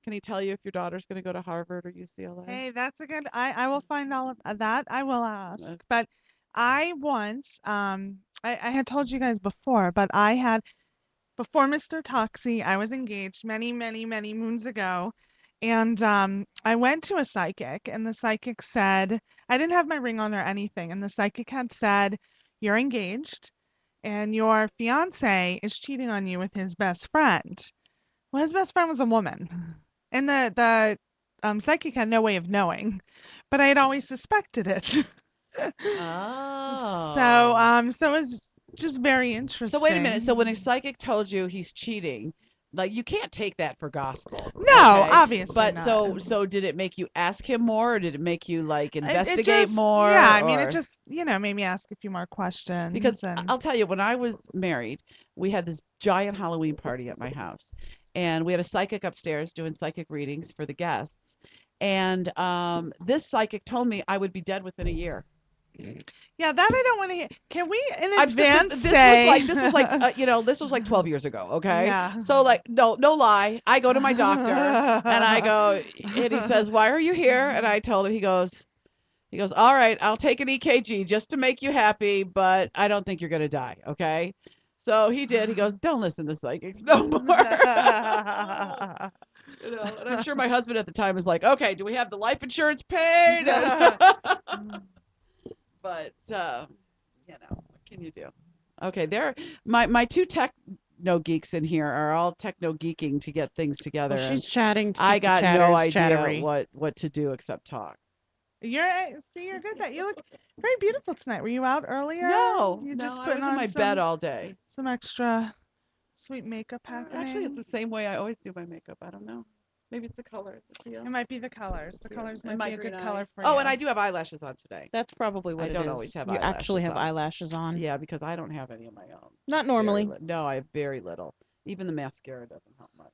Can he tell you if your daughter's going to go to Harvard or UCLA? Hey, that's a good. I will find all of that. I will ask. Uh, But I once I had told you guys before, but I had before Mr. Toxie, I was engaged many moons ago. And I went to a psychic, and the psychic said, I didn't have my ring on or anything. And the psychic had said, you're engaged, and your fiance is cheating on you with his best friend. Well, his best friend was a woman. And the psychic had no way of knowing, but I had always suspected it. So, Oh. so it was just very So wait a minute. So when a interesting. psychic told you he's cheating, like you can't take that for gospel, No, okay? obviously But not. so did it make you ask him more, or did it make you like It investigate just, yeah, more, I mean, it or just, made me ask a few more because questions and I'll tell you, when I was married, we had this giant Halloween party at my house, and we had a psychic upstairs doing psychic readings for the guests, and this psychic told me I would be dead within a year. yeah, that I don't want to hear. Can we in I'm still advance this was like say, this was like 12 years ago, okay? yeah. So like no lie, I go to my doctor and I go and he says, "Why are you here?" And I told him he goes, "All right, I'll take an EKG just to make you happy, but I don't think you're going to die, okay?" So he did. He goes, "Don't listen to psychics no more." And I'm sure my husband at the time was like, "Okay, do we have the life insurance paid?" And but what can you do? Okay, there my two techno geeks in here are all techno geeking to get things together, Well, and she's chatting to I keep the got no chatters idea chattery. what to do except talk. You're good. That you look very beautiful tonight. Were you out earlier? No, You no, just I putting was in on my bed some all day. extra sweet makeup Actually, it's happening. the same way I always do my makeup. I don't know. Maybe it's the color, the It teal. might be the colors. The Yeah, colors and might my be a green good eyes. color for Oh, and I you. do have eyelashes on today. That's probably I what it don't always is. have You actually eyelashes have on. eyelashes on. Yeah, because I don't have any of my own. Not Very normally. little. No, I have very little. Even the mascara doesn't help much.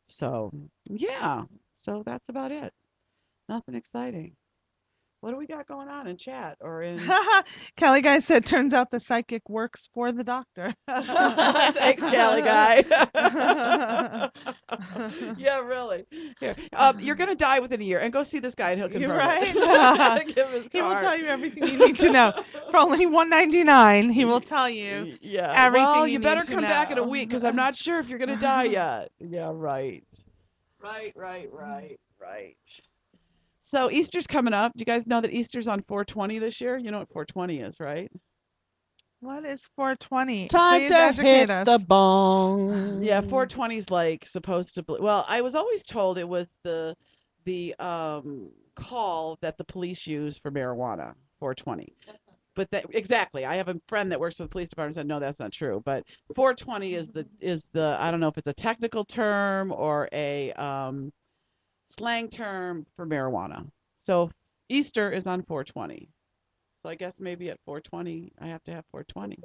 So, yeah. So that's about it. Nothing exciting. What do we got going on in chat or in Kelly guy said, turns out the psychic works for the doctor. Thanks, Cali guy. Yeah, really. Here, you're gonna die within a year, and go see this guy, and he'll You're confirm it. right. Give him his He will card. tell you everything you need to know. For only 199, he will tell you Yeah. everything Well, you you need better to come back in a know. week because I'm not sure if you're gonna die yet. Yeah, right. Right. So Easter's coming up. Do you guys know that Easter's on 420 this year? You know what 420 is, right? What is 420? Time Please to educate hit the us. Yeah, bong. 420 is like supposed to be. Well, I was always told it was the call that the police use for marijuana, 420. But that exactly, I have a friend that works for the police department said no, that's not true. But 420 is the I don't know if it's a technical term or a slang term for marijuana. So Easter is on 420. So I guess maybe at 420 I have to have 420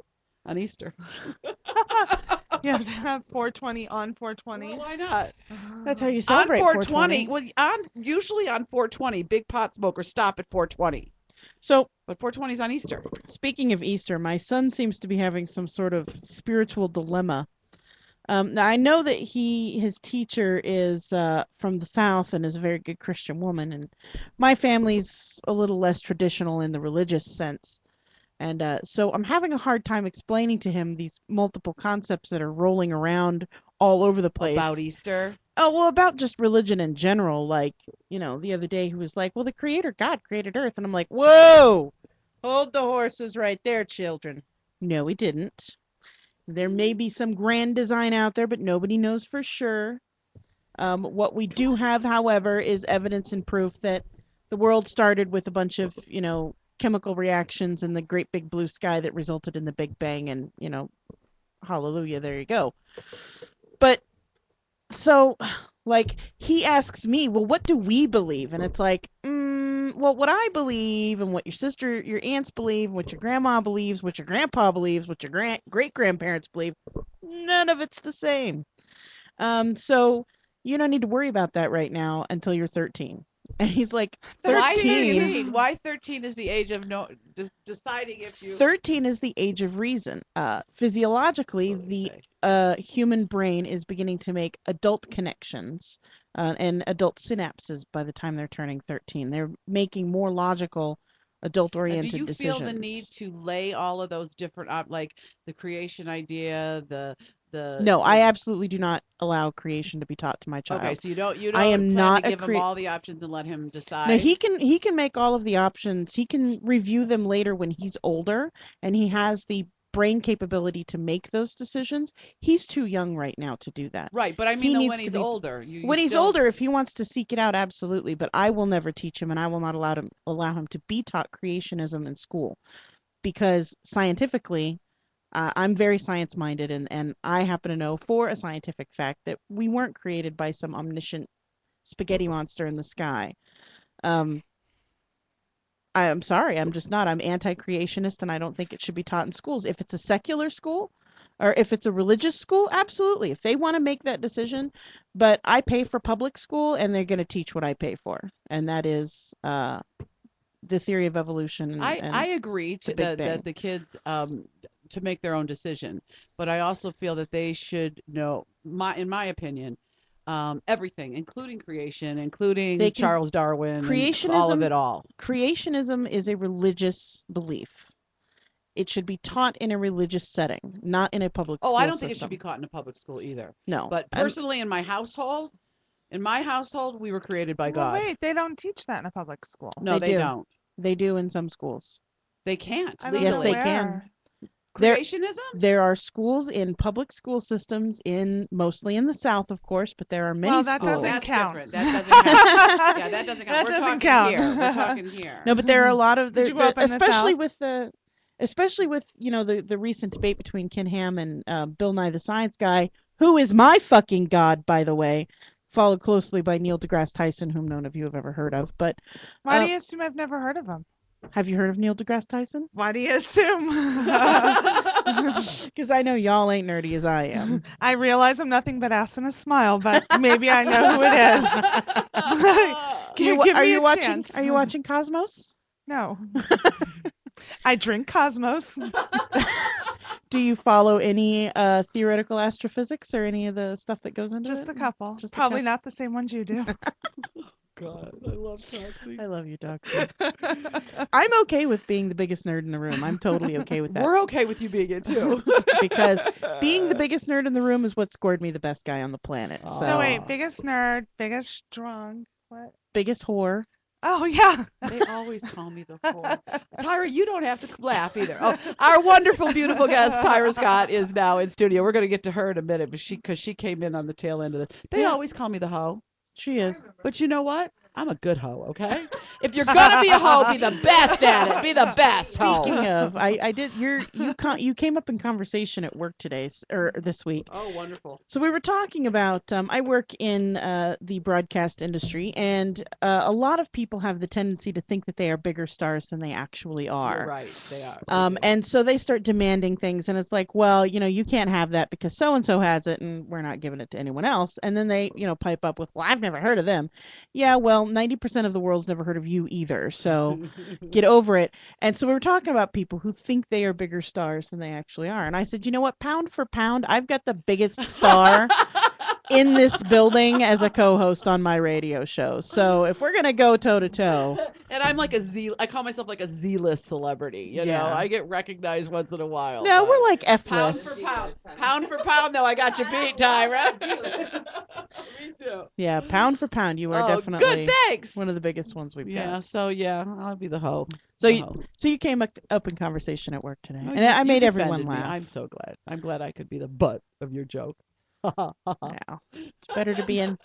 on Easter. You have to have 420 on Well, 420. why not? That's how you On celebrate 420, 420. well, usually on 420, big pot smokers stop at 420, So, but 420 is on Easter. speaking of Easter, my son seems to be having some sort of spiritual dilemma. Now I know that his teacher is from the South and is a very good Christian woman, and my family's a little less traditional in the religious sense. And so I'm having a hard time explaining to him these multiple concepts that are rolling around all over the About place. Easter. Oh, well, about just religion in general. Like, the other day he was like, well, the creator, God, created Earth. And I'm like, whoa, hold the horses right there, children. No, he didn't. There may be some grand design out there, but nobody knows for sure. What we do have, however, is evidence and proof that the world started with a bunch of, chemical reactions in the great big blue sky that resulted in the Big Bang. And, hallelujah, there you go. But so, like, he asks me, well, what do we believe? And it's like, well, what I believe and what your sister, your aunts believe, what your grandma believes, what your grandpa believes, what your great grandparents believe, none of it's the same. So you don't need to worry about that right now until you're 13. And he's like, Why 13. 13? Why 13 is the age of no deciding if you 13 is the age of reason. Physiologically, the Okay. human brain is beginning to make adult connections and adult synapses by the time they're turning 13. They're making more logical, Now, do adult-oriented you feel the need decisions. to lay all of those different like the creation idea, No, I the absolutely do not allow creation to be taught to my okay, child. so you I don't am plan to not a give him all the options and let him No, decide? he can make all of the options. He can review them later when he's older and he has the brain capability to make those decisions. He's too young right now to do that. Right, but I mean He though when needs to he's be older, you when he's still older, if he wants to seek it out, absolutely, but I will never teach him and I will not allow him to be taught creationism in school because scientifically I'm very science minded and I happen to know for a scientific fact that we weren't created by some omniscient spaghetti monster in the sky. Um, I'm sorry, I'm just not. I'm anti-creationist and I don't think it should be taught in schools. If it's a secular school or if it's a religious school, absolutely. If they want to make that decision, but I pay for public school and they're going to teach what I pay for. And that is the theory of evolution I and agree the to Big that Bang. the kids to make their own decision, but I also feel that they should know in my opinion everything, including creation, They including can Charles Darwin and all of creationism it all. creationism is a religious belief. It should be taught in a religious setting, not in a public Oh, I school don't think it should be system. caught in a public school either. No. But personally in my household, we were created by Well, God. wait, they don't teach that in a public school. No, They they do. don't. They do in some schools. They can't I don't know Yes, they legally. can. where. There Creationism? there are schools in public school systems in mostly in the South, of course, but there are many Well, that Oh, doesn't schools. that's count. different. That doesn't count. Yeah, that doesn't count. That We're doesn't talking count. here. We're talking here. No, but there are a lot of Did you grow up in the especially South? with the recent debate between Ken Ham and Bill Nye the Science Guy, who is my fucking god, by the way, followed closely by Neil deGrasse Tyson, whom none of you have ever heard of. But Why do you assume I've never heard of him? have you heard of Neil deGrasse Tyson? Why do you assume? Because I know y'all ain't nerdy as I am. I realize I'm nothing but ass and a smile, but maybe I know who it is. Give me a chance. Are you watching Cosmos? No. I drink Cosmos. Do you follow any theoretical astrophysics or any of the stuff that goes into Just it? a couple. Just a Probably couple. not the same ones you do. God, I love Toxic. I love you, Doxy. I'm okay with being the biggest nerd in the room. I'm totally okay with that. We're okay with you being it too. Because being the biggest nerd in the room is what scored me the best guy on the planet. Aw. So So wait, biggest nerd, biggest drunk. What? biggest whore. Oh yeah. They always call me the whore. Tyra, you don't have to laugh either. Oh, our wonderful, beautiful guest, Tyra Scott, is now in studio. We're going to get to her in a minute, but because she came in on the tail end of this. They Yeah. always call me the hoe. She is. But you know what? I'm a good hoe, okay? If you're gonna be a hoe, be the best at it. Be the best hoe. Speaking of, I did you came up in conversation at work today or this week. Oh, wonderful. So we were talking about I work in the broadcast industry, and a lot of people have the tendency to think that they are bigger stars than they actually are. You're right. They are. They do. And so they start demanding things, and it's like, well, you can't have that because so and so has it, and we're not giving it to anyone else. And then they, pipe up with, well, I've never heard of them. Yeah, well, 90% of the world's never heard of you either. So get over it. And so we were talking about people who think they are bigger stars than they actually are. And I said, you know what? Pound for pound, I've got the biggest star in this building as a co-host on my radio show. So if we're gonna go toe to toe, And I'm like I call myself like a Z-list celebrity. You know, Yeah. I get recognized once in a while. no, but we're like pound F-list. for pound. Pound for pound, though, I got you beat, Tyra. Me too. Yeah, pound for pound, you are Oh, definitely good, thanks. one of the biggest ones we've Yeah, got. so yeah, I'll be the hoe. So The you, hoe. so you came up in conversation at work today, No, and you- I you made everyone defended me. laugh. I'm so glad. I'm glad I could be the butt of your joke. Yeah, it's better to be in.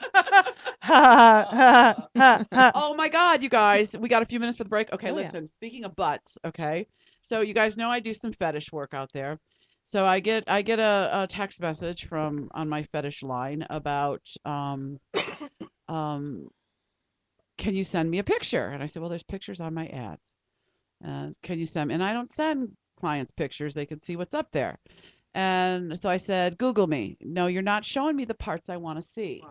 Oh my God, you guys. We got a few minutes for the break. Okay, Oh, yeah. listen, speaking of butts, okay. So you guys know I do some fetish work out there. So I get a text message from on my fetish line about um can you send me a picture? And I said, well, there's pictures on my ads. Can you send? And I don't send clients pictures. They can see what's up there. And so I said, Google me. No, you're not showing me the parts I want to see.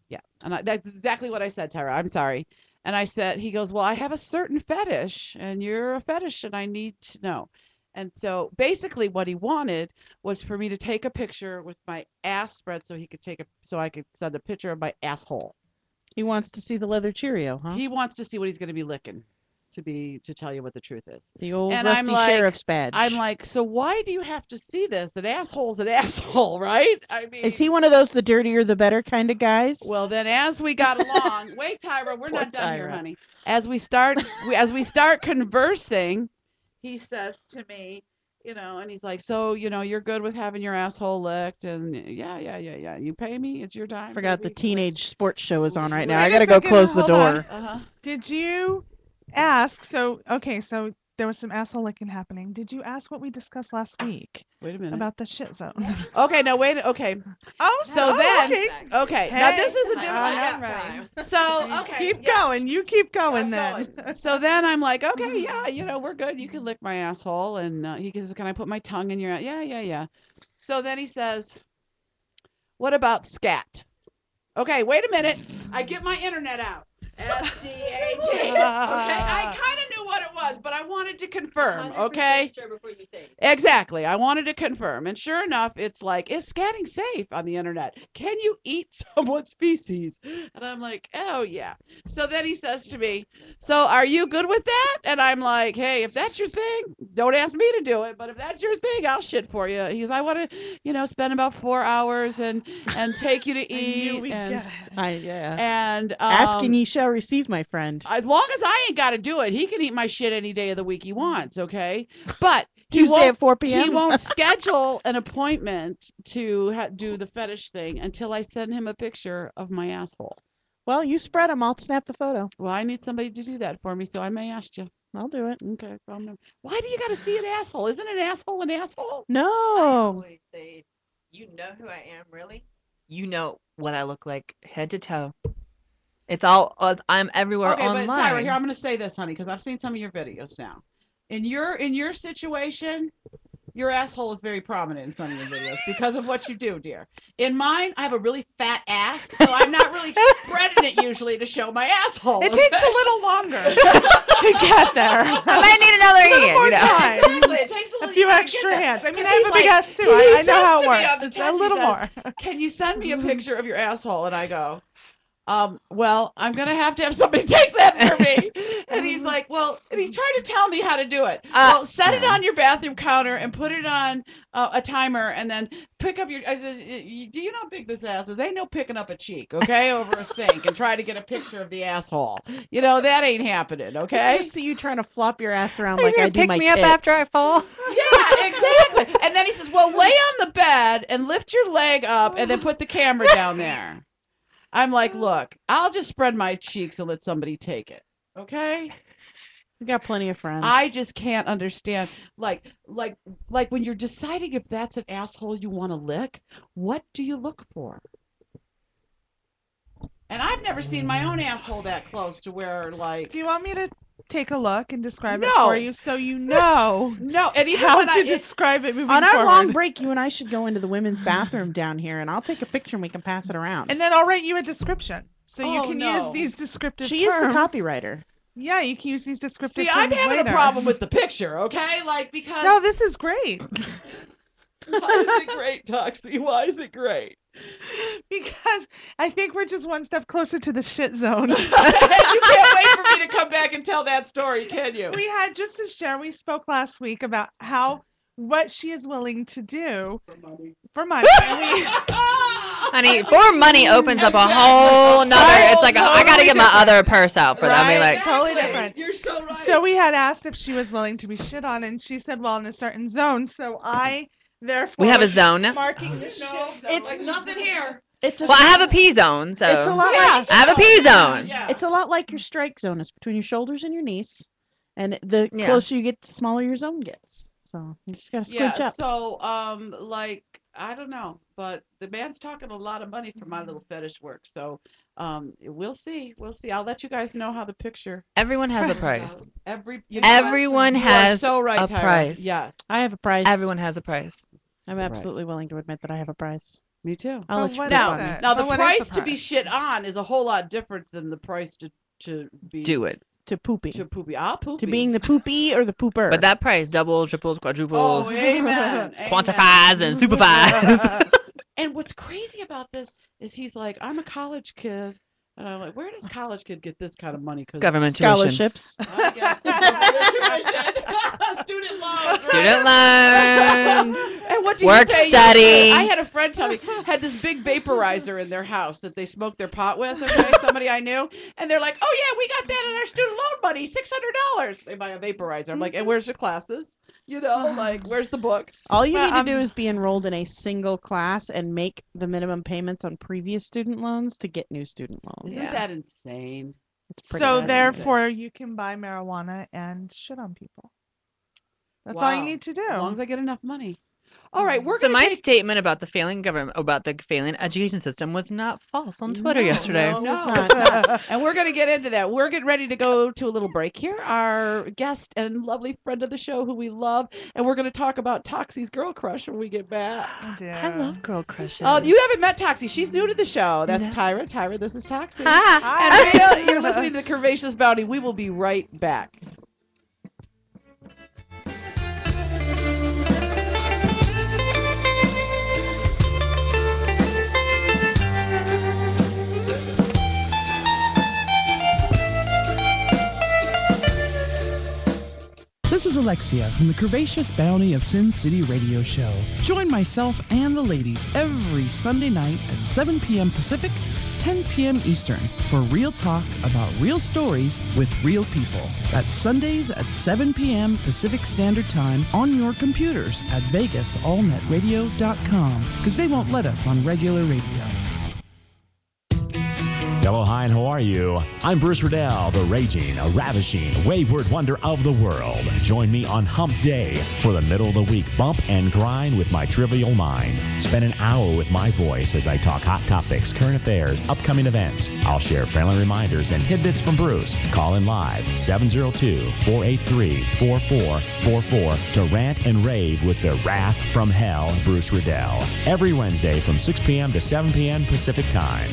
Yeah. And that's exactly what I said, Tyra. I'm sorry. And I said, he goes, well, I have a certain fetish and you're a fetish and I need to know. And so basically what he wanted was for me to take a picture with my ass spread so so I could send a picture of my asshole. He wants to see the leather Cheerio, huh? He wants to see what he's going to be licking to tell you what the truth is. The old And I'm rusty like- sheriff's badge. I'm like, so why do you have to see this? An asshole's an asshole, right? I mean, Is he one of those the dirtier the better kind of guys? Well, then as we got along, wait, Tyra, we're Poor not done here, Tyra. honey. As we start conversing, he says to me, and he's like, so, you're good with having your asshole licked, and yeah. You pay me, it's your time. Forgot the baby. teenage sports show is on right now. Wait I a gotta go second, close the hold on. door. Uh-huh. Did you ask? So there was some asshole licking happening. Did you ask what we discussed last week Wait a minute. about the shit zone? Okay, no, wait. Okay. Oh, So then, okay. okay. Now this Hey, is a I different. got time. So okay. Keep going. You keep going I'm then. So then I'm like, okay, yeah, we're good. You can lick my asshole. And he says, can I put my tongue in your? Yeah. So then he says, what about scat? Okay, wait a minute. I get my internet out. SCAT. Okay, I kind of knew what it was, but I wanted to confirm. Okay. Sure before you say it. Exactly. I wanted to confirm. And sure enough, it's like, is scatting safe on the internet? Can you eat someone's feces? And I'm like, oh, yeah. So then he says to me, so are you good with that? And I'm like, hey, if that's your thing, don't ask me to do it. But if that's your thing, I'll shit for you. He goes, I want to, spend about 4 hours and take you to I eat. knew we'd get it. Yeah. And Asking ye shall receive, my friend. as long as I ain't got to do it, he can eat my shit any day of the week he wants, okay? But he Tuesday won't- at 4 p.m. He won't schedule an appointment to do the fetish thing until I send him a picture of my asshole. Well, you spread them. I'll snap the photo. Well, I need somebody to do that for me, so I may ask you. I'll do it. Okay. Why do you got to see an asshole? Isn't an asshole an asshole? I No. always say, you know who I am, really? You know what I look like, head to toe. It's all, I'm everywhere Okay, online. but Tyra, here I'm going to say this, honey, because I've seen some of your videos now. In your situation, your asshole is very prominent in some of your videos because of what you do, dear. In mine, I have a really fat ass, so I'm not really spreading it usually to show my asshole. It takes a little longer to get there. I might need another hand, more you know. time. Exactly. It takes A little few you gotta extra get that. hands. I mean, 'Cause I have he's a big like- ass too. he I know says how to it me on works. the It's a text, he little says, more. Can you send me a picture of your asshole? And I go, well, I'm going to have somebody take that for me. And he's like, well, and he's trying to tell me how to do it. Well, set it on your bathroom counter and put it on a timer and then pick up I said, do you know how big this ass is? Ain't no picking up a cheek, okay, over a sink and try to get a picture of the asshole. That ain't happening, I okay? just see you trying to flop your ass around Are you like gonna I do pick my me up tits. after I fall? Yeah, exactly. And then he says, well, lay on the bed and lift your leg up and then put the camera down there. I'm like, look, I'll just spread my cheeks and let somebody take it. Okay? We got plenty of friends. I just can't understand. Like when you're deciding if that's an asshole you want to lick, what do you look for? And I've never seen my own asshole that close to where, like, Do you want me to take a look and describe it No. for you so you know no. And even how when to describe it moving On our forward? long break, you and I should go into the women's bathroom down here, and I'll take a picture and we can pass it around. And then I'll write you a description. So you Oh, can no. use these descriptive she terms. is the copywriter. Yeah, you can use these descriptive see, terms I'm having later. a problem with the picture, okay? Like, because No, this is great. why is it great, Toxie? Why is it great? Because I think we're just one step closer to the shit zone. You can't wait for me to come back and tell that story, can you? We had, just to share, we spoke last week about what she is willing to do for money. And we, Honey, for money opens up a whole nother. Right. It's like I gotta get my other purse out for that. I mean, Right. like, Totally different. You're so right. so we had asked if she was willing to be shit on, and she said, well, in a certain zone. So I, therefore, we have a zone. Well, marking the shit zone. It's like nothing here. It's a I have a P zone, so It's a lot Yeah, like I have a P zone. Yeah. it's a lot like your strike zone. It's between your shoulders and your knees, and the Yeah. closer you get, the smaller your zone gets. So you just gotta squinch up. So, like, I don't know, but the man's talking a lot of money for my little fetish work. So, we'll see. We'll see. I'll let you guys know how the picture. Everyone has a price. You Everyone are has so right, a Tyra. price. Yes. I have a price. Everyone has a price. I'm absolutely willing to admit that I have a price. Me too. I'll But let you what pick is on me. it? Now the But what is price the to be price? shit on is a whole lot different than the price to be Do it. To pooping. to poopy. I'll poopy. To being the poopy or the pooper. But that price doubles, triples, quadruples, Oh, amen. quantifies and superfies. And what's crazy about this is he's like, I'm a college kid. And I'm like, where does college kid get this kind of money? Because Government tuition. scholarships. I guess it's tuition. Student loans. Student right? loans. And what do Work you pay study. I had a friend tell me had this big vaporizer in their house that they smoked their pot with. Okay, somebody I knew, and they're like, "Oh yeah, we got that in our student loan money, $600." They buy a vaporizer. I'm like, "And where's your classes? You know, like where's the books?" All you Well, need to do is be enrolled in a single class and make the minimum payments on previous student loans to get new student loans. Isn't that insane? It's pretty So bad. therefore, you can buy marijuana and shit on people. That's all you Wow. need to do. As long as I get enough money. All right, we're So gonna my take statement about the failing government, about the failing education system, was not false on Twitter yesterday. No, it's it's not. And we're going to get into that. We're getting ready to go to a little break here. Our guest and lovely friend of the show who we love, and we're going to talk about Toxie's girl crush when we get back. Oh, dear. I love girl crushes. Oh, you haven't met Toxie. She's new to the show. That's No. Tyra. Tyra, this is Toxie. Hi. And Rhea, you're listening to the Curvaceous Bounty. We will be right back. This is Alexia from the Curvaceous Bounty of Sin City Radio Show. Join myself and the ladies every Sunday night at 7 p.m. Pacific, 10 p.m. Eastern for real talk about real stories with real people. That's Sundays at 7 p.m. Pacific Standard Time on your computers at VegasAllNetRadio.com because they won't let us on regular radio. Hello, hi, and how are you? I'm Bruce Riddell, the raging, ravishing, wayward wonder of the world. Join me on Hump Day for the middle of the week bump and grind with my trivial mind. Spend an hour with my voice as I talk hot topics, current affairs, upcoming events. I'll share friendly reminders and tidbits from Bruce. Call in live 702-483-4444 to rant and rave with the wrath from hell, Bruce Riddell. Every Wednesday from 6 p.m. to 7 p.m. Pacific Time.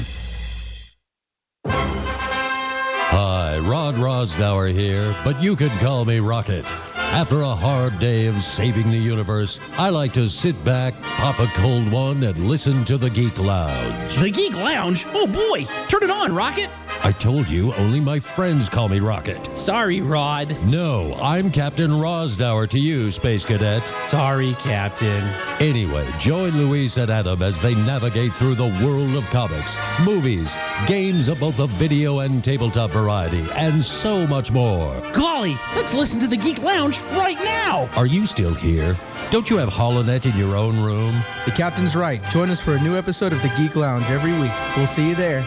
Hi, Rod Rosdower here, but you can call me Rocket. After a hard day of saving the universe, I like to sit back, pop a cold one, and listen to the Geek Lounge. The Geek Lounge? Oh boy, turn it on, Rocket. I told you only my friends call me Rocket. Sorry, Rod. No, I'm Captain Rosdower to you, Space Cadet. Sorry, Captain. Anyway, join Luis and Adam as they navigate through the world of comics, movies, games of both the video and tabletop variety, and so much more. Golly, let's listen to the Geek Lounge right now. Are you still here? Don't you have HoloNet in your own room? The captain's right. Join us for a new episode of the Geek Lounge every week. We'll see you there.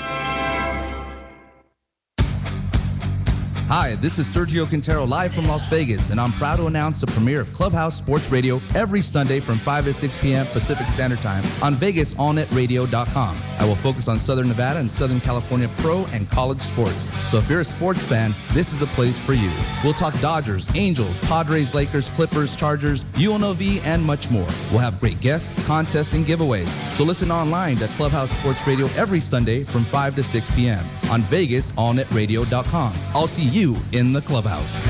Hi, this is Sergio Quintero live from Las Vegas, and I'm proud to announce the premiere of Clubhouse Sports Radio every Sunday from 5 to 6 p.m. Pacific Standard Time on VegasAllNetRadio.com. I will focus on Southern Nevada and Southern California pro and college sports. So if you're a sports fan, this is a place for you. We'll talk Dodgers, Angels, Padres, Lakers, Clippers, Chargers, UNLV, and much more. We'll have great guests, contests, and giveaways. So listen online to Clubhouse Sports Radio every Sunday from 5 to 6 p.m. on VegasAllNetRadio.com. I'll see you in the clubhouse.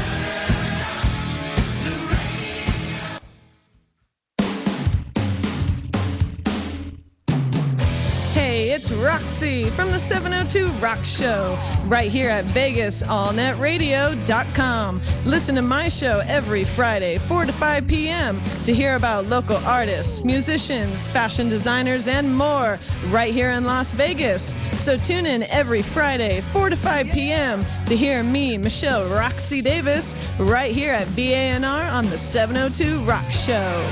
Hey, it's Roxy from the 702 Rock Show, right here at VegasAllNetRadio.com. Listen to my show every Friday, 4 to 5 p.m. to hear about local artists, musicians, fashion designers, and more, right here in Las Vegas. So tune in every Friday, 4 to 5 p.m. to hear me, Michelle Roxy Davis, right here at BANR on the 702 Rock Show.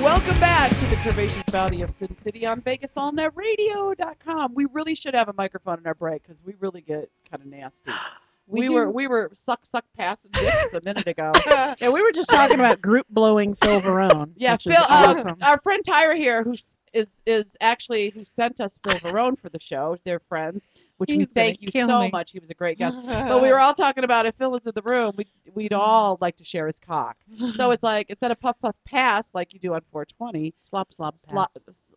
Welcome back to the Curvaceous Bounty of Sin City on VegasAllNetRadio.com. We really should have a microphone in our break because we really get kind of nasty. We were suck passing dicks a minute ago. Yeah, we were just talking about group blowing Phil Verone. Yeah, which Phil. is awesome. Our friend Tyra here, who is actually who sent us Phil Verone for the show. They're friends, which we He's gonna thank you kill so me. much. He was a great guest. But we were all talking about if Phil was in the room, we'd all like to share his cock. So it's like instead of puff puff pass like you do on 420, Slop pass.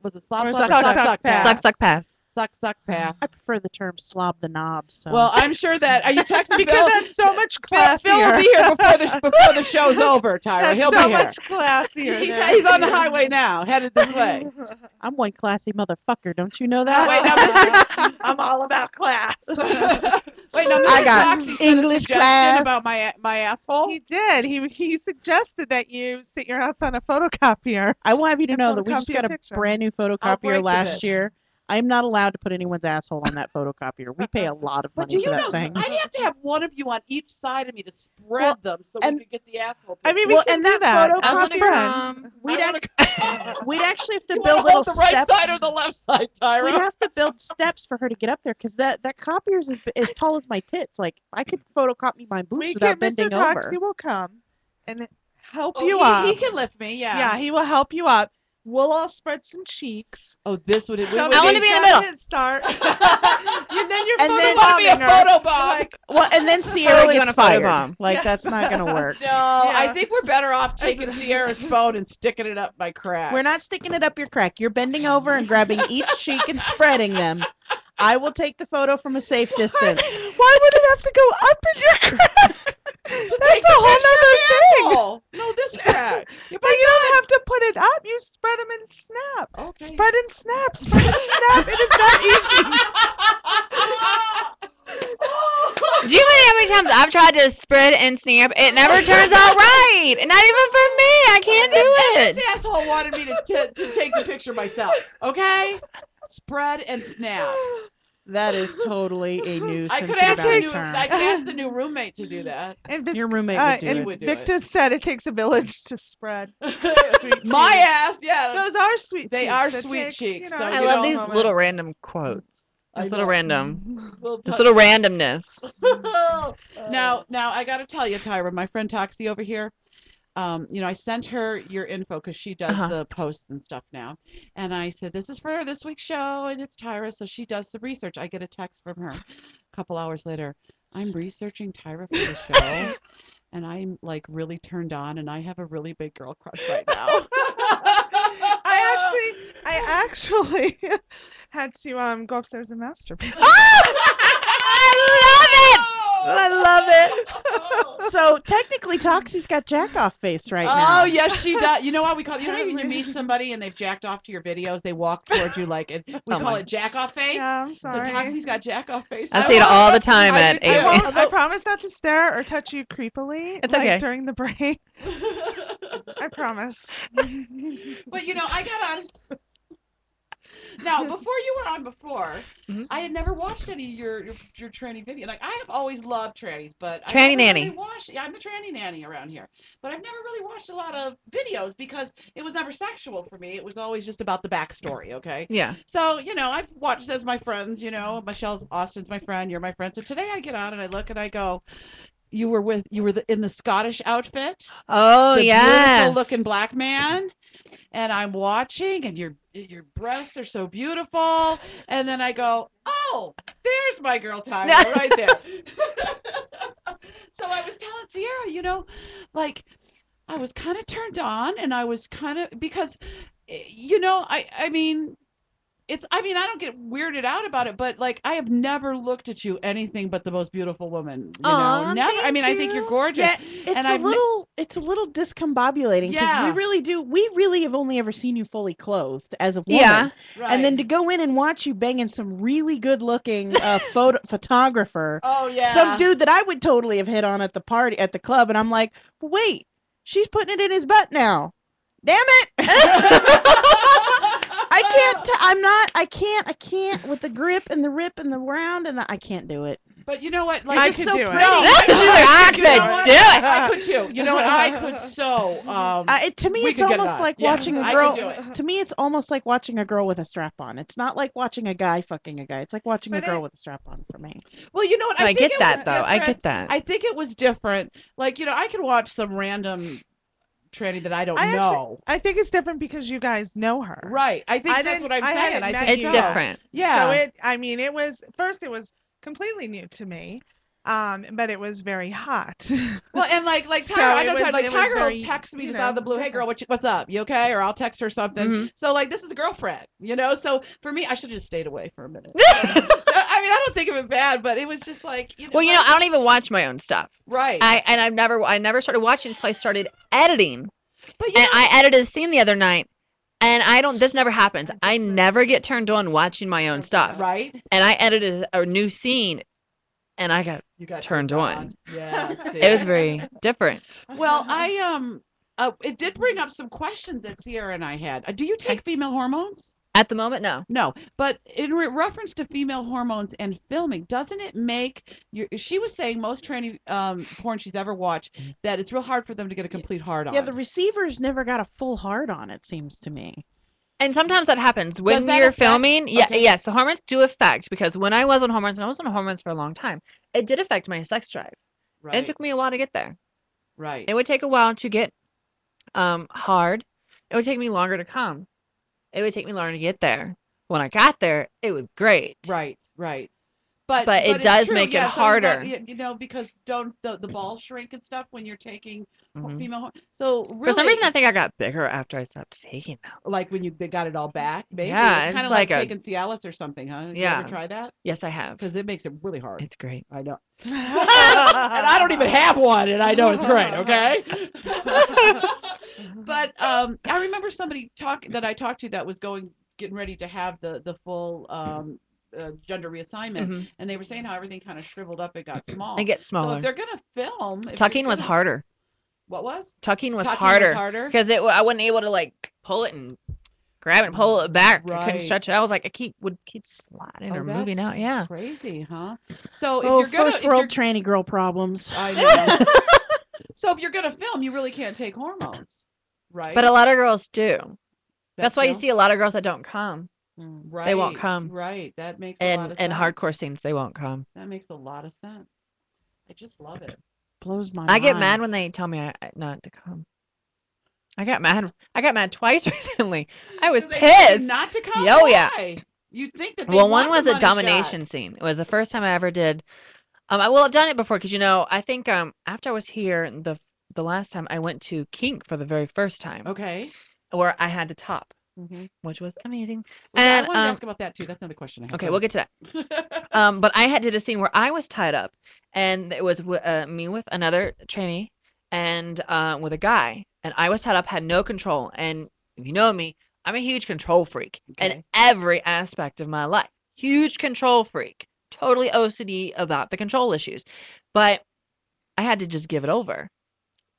was it slop Or slop suck, suck suck, pass? Suck, suck, pass. Suck pass. I prefer the term slob the knob. So. Well, I'm sure that are you texting Because Phil? that's so much Phil classier. will be here before the show's over, Tyra. That's He'll so be here. much classier. He's on the highway now, headed this way. I'm one classy motherfucker. Don't you know that? Wait, now, I'm all about class. Wait, now, Mr. I got Foxy said a English suggestion class. about my asshole. He did. He suggested that you sit your ass on a photocopier. I want have you to And know that we just photocopy got a a picture. brand new break photocopier the last bitch. year. I am not allowed to put anyone's asshole on that photocopier. We pay a lot of But money do for you that know, thing. I'd have to have one of you on each side of me to spread Well, them so and- we could get the asshole. I mean, picture. we can do that. photocopier- As a wanna friend. We'd actually have to you build wanna little hold the right steps. side or the left side, Tyra? We'd have to build steps for her to get up there because that copier is as tall as my tits. Like I could photocopy my boobs We without can. bending Mr. over. Toxie will come and help Oh, you up. he can lift me, yeah. Yeah, he will help you up. We'll all spread some cheeks. Oh, this would. Some I wanna be in the middle. definite Start. Then you're And then- want to be a photobombing her. photo bomb. Like, Well, and then Sierra Totally gets gonna fired. photobomb. Like Yeah. that's not gonna work. No, I Yeah. think we're better off taking Sierra's phone and sticking it up my crack. We're not sticking it up your crack. You're bending over and grabbing each cheek and spreading them. I will take the photo from a safe distance. why would it have to go up in your crack? That's a whole nother thing. thing. No, this crack. But you don't have to put it up. You spread them and snap. Okay. Spread and snap. Spread and snap. It is that easy. Do you know how many times I've tried to spread and snap? It never turns out right. And not even for me. I can't do This it. asshole wanted me to take the picture myself. Okay? Spread and snap. That is totally a new I could sensitive ask the new, term. I could ask the new roommate to do that. And Your roommate would do and it. would do Victor said it takes a village to spread. Sweet My cheeks. ass, yeah. Those are sweet They cheeks. are It sweet takes, cheeks, You know, so I you love know, these moment. little random quotes. I This little know. random. Well, This little randomness. now I got to tell you, Tyra, my friend Toxie over here. I sent her your info because she does the posts and stuff now, and I said this is for this week's show, and it's Tyra, so she does some research. I get a text from her a couple hours later. I'm researching Tyra for the show, and I'm like really turned on, and I have a really big girl crush right now. I actually had to go upstairs and masturbate. I love it. So technically, Toxie's got jack off face right now. Oh yes, she does. You know what we call? You know when you meet somebody and they've jacked off to your videos, they walk towards you like, and we call it jack off face. Yeah, I'm So sorry. Toxie's got jack off face. I see it all the time at do too. 8. I promise not to stare or touch you creepily. It's like, okay. During the break. I promise. But I got on. Now, before you were on before, Mhm. I had never watched any of your tranny video. Like I have always loved trannies, but I Tranny never nanny. Really watched, yeah, I'm the tranny nanny around here, but I've never really watched a lot of videos because it was never sexual for me. It was always just about the backstory. Okay. Yeah. So, I've watched as my friends, Michelle Austin's my friend, you're my friend. So today I get on and I look and I go, you were in the Scottish outfit, Oh, the yes. beautiful looking black man, and I'm watching and your breasts are so beautiful. And then I go, oh, there's my girl Tyra right there. So I was telling Sierra, like I was kind of turned on and I was kind of, because, I mean, I don't get weirded out about it, but like I have never looked at you anything but the most beautiful woman. Aw, Never. I thank mean, I think you're you. gorgeous. Yeah, it's And it's a little discombobulating because Yeah. we really have only ever seen you fully clothed as a woman. Yeah. Right. And then to go in and watch you banging some really good looking photographer, oh yeah, some dude that I would totally have hit on at the party at the club, and I'm like, wait, she's putting it in his butt now. Damn it! I can't with the grip and the rip and the round, and I can't do it. But you know what? Like, I it's could so do it. pretty. I You know could what? do it. I could too. You know what? I could so. To me, we it's could get it almost on. like Yeah, watching a I girl. could do it. To me, it's almost like watching a girl with a strap on. It's not like watching a guy fucking a guy. It's like watching a girl with a strap on for me. Well, you know what? I think get it that was though. I different. get that. I think it was different. Like, you know, I could watch some random tranny that I don't know. I think it's different because you guys know her. Right. I think that's what I'm saying. I think It's so. different. Yeah. So it was completely new to me. But it was very hot. Well, and like So Tiger, I it know was- Tiger, like it was Tiger very, will text me you just out of the know, blue. Hey, girl, what's up? You okay? Or I'll text her something. Mhm. So like, this is a girlfriend, you know. So for me, I should have just stayed away for a minute. I mean, I don't think of it bad, but it was just like, you know. Well, you know, I don't even watch my own stuff. Right. I never started watching until I started editing. But you And know, I edited a scene the other night, and this never happens. I never get turned on watching my own stuff. right. And I edited a new scene, and I got You got turned on. Yeah. See. It was very different. Well, it did bring up some questions that Sierra and I had. Do you take female hormones? At the moment, no. No, but in reference to female hormones and filming, doesn't it make you? She was saying most tranny porn she's ever watched that it's real hard for them to get a complete hard on. Yeah, the receivers never got a full hard on. It seems to me. And sometimes that happens when that you're affect- filming. Yeah, okay. yes, the hormones do affect, because when I was on hormones, and I was on hormones for a long time, it did affect my sex drive. right, It took me a while to get there. right, It would take a while to get hard. It would take me longer to come. It would take me longer to get there. When I got there, it was great. right, right. But it it's does true, make it yeah, some of harder. you know, because don't the balls shrink and stuff when you're taking Mhm. female hormones. So really, For some reason, I think I got bigger after I stopped taking them. like when they got it all back, maybe Yeah, it's kind it's of like like a- taking Cialis or something, huh? You Yeah. ever try that? Yes, I have. Because it makes it really hard. It's great. I know. And I don't even have one, and I know it's great. Okay. But I remember somebody that I talked to that was getting ready to have the full gender reassignment, Mhm. and they were saying how everything kind of shriveled up and got small. It gets So smaller. if they're gonna film, if Tucking you're was gonna- harder. What was? Tucking was Tucking harder. Was harder. Because I wasn't able to like pull it and grab it and pull it back. I Right. couldn't stretch it. I was like, would keep sliding or moving that's out. Yeah. Crazy, huh? So if Oh, you're gonna, first world tranny girl problems. I know. So if you're gonna film, you really can't take hormones, right? But a lot of girls do. That's That why you film? see a lot of girls that don't come. Right, they won't come. Right, that makes a lot of And sense. hardcore scenes, they won't come. That makes a lot of sense. I just love it. Blows my I mind. get mad when they tell me not to come. I got mad twice recently. I was So they tell you pissed. not to come. Oh, yeah. Why? You think that? They Well, want one was the a money shot. domination scene. It was the first time I ever did. I've done it before because I think after I was here the last time I went to Kink for the very first time, Okay. where I had to top, Mm-hmm. which was amazing. Well, And I wanted to ask about that too. That's another question I have. okay, we'll get to that. But I did a scene where I was tied up, and it was me with another trainee and with a guy, and I was tied up, had no control. And if you know me, I'm a huge control freak in Okay. every aspect of my life. Huge control freak, totally OCD about the control issues. But I had to just give it over.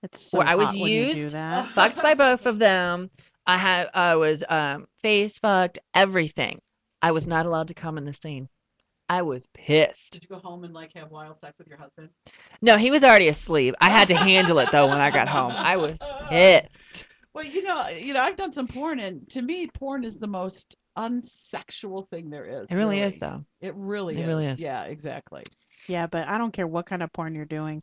It's so Where I was hot when you do used, that. fucked by both of them. I was face fucked, everything. I was not allowed to come in the scene. I was pissed. Did you go home and like have wild sex with your husband? No, he was already asleep. I had to handle it though when I got home. I was pissed. Well, I've done some porn, and to me, porn is the most unsexual thing there is. It really is though. It really It is. really is. Yeah, exactly. Yeah, but I don't care what kind of porn you're doing.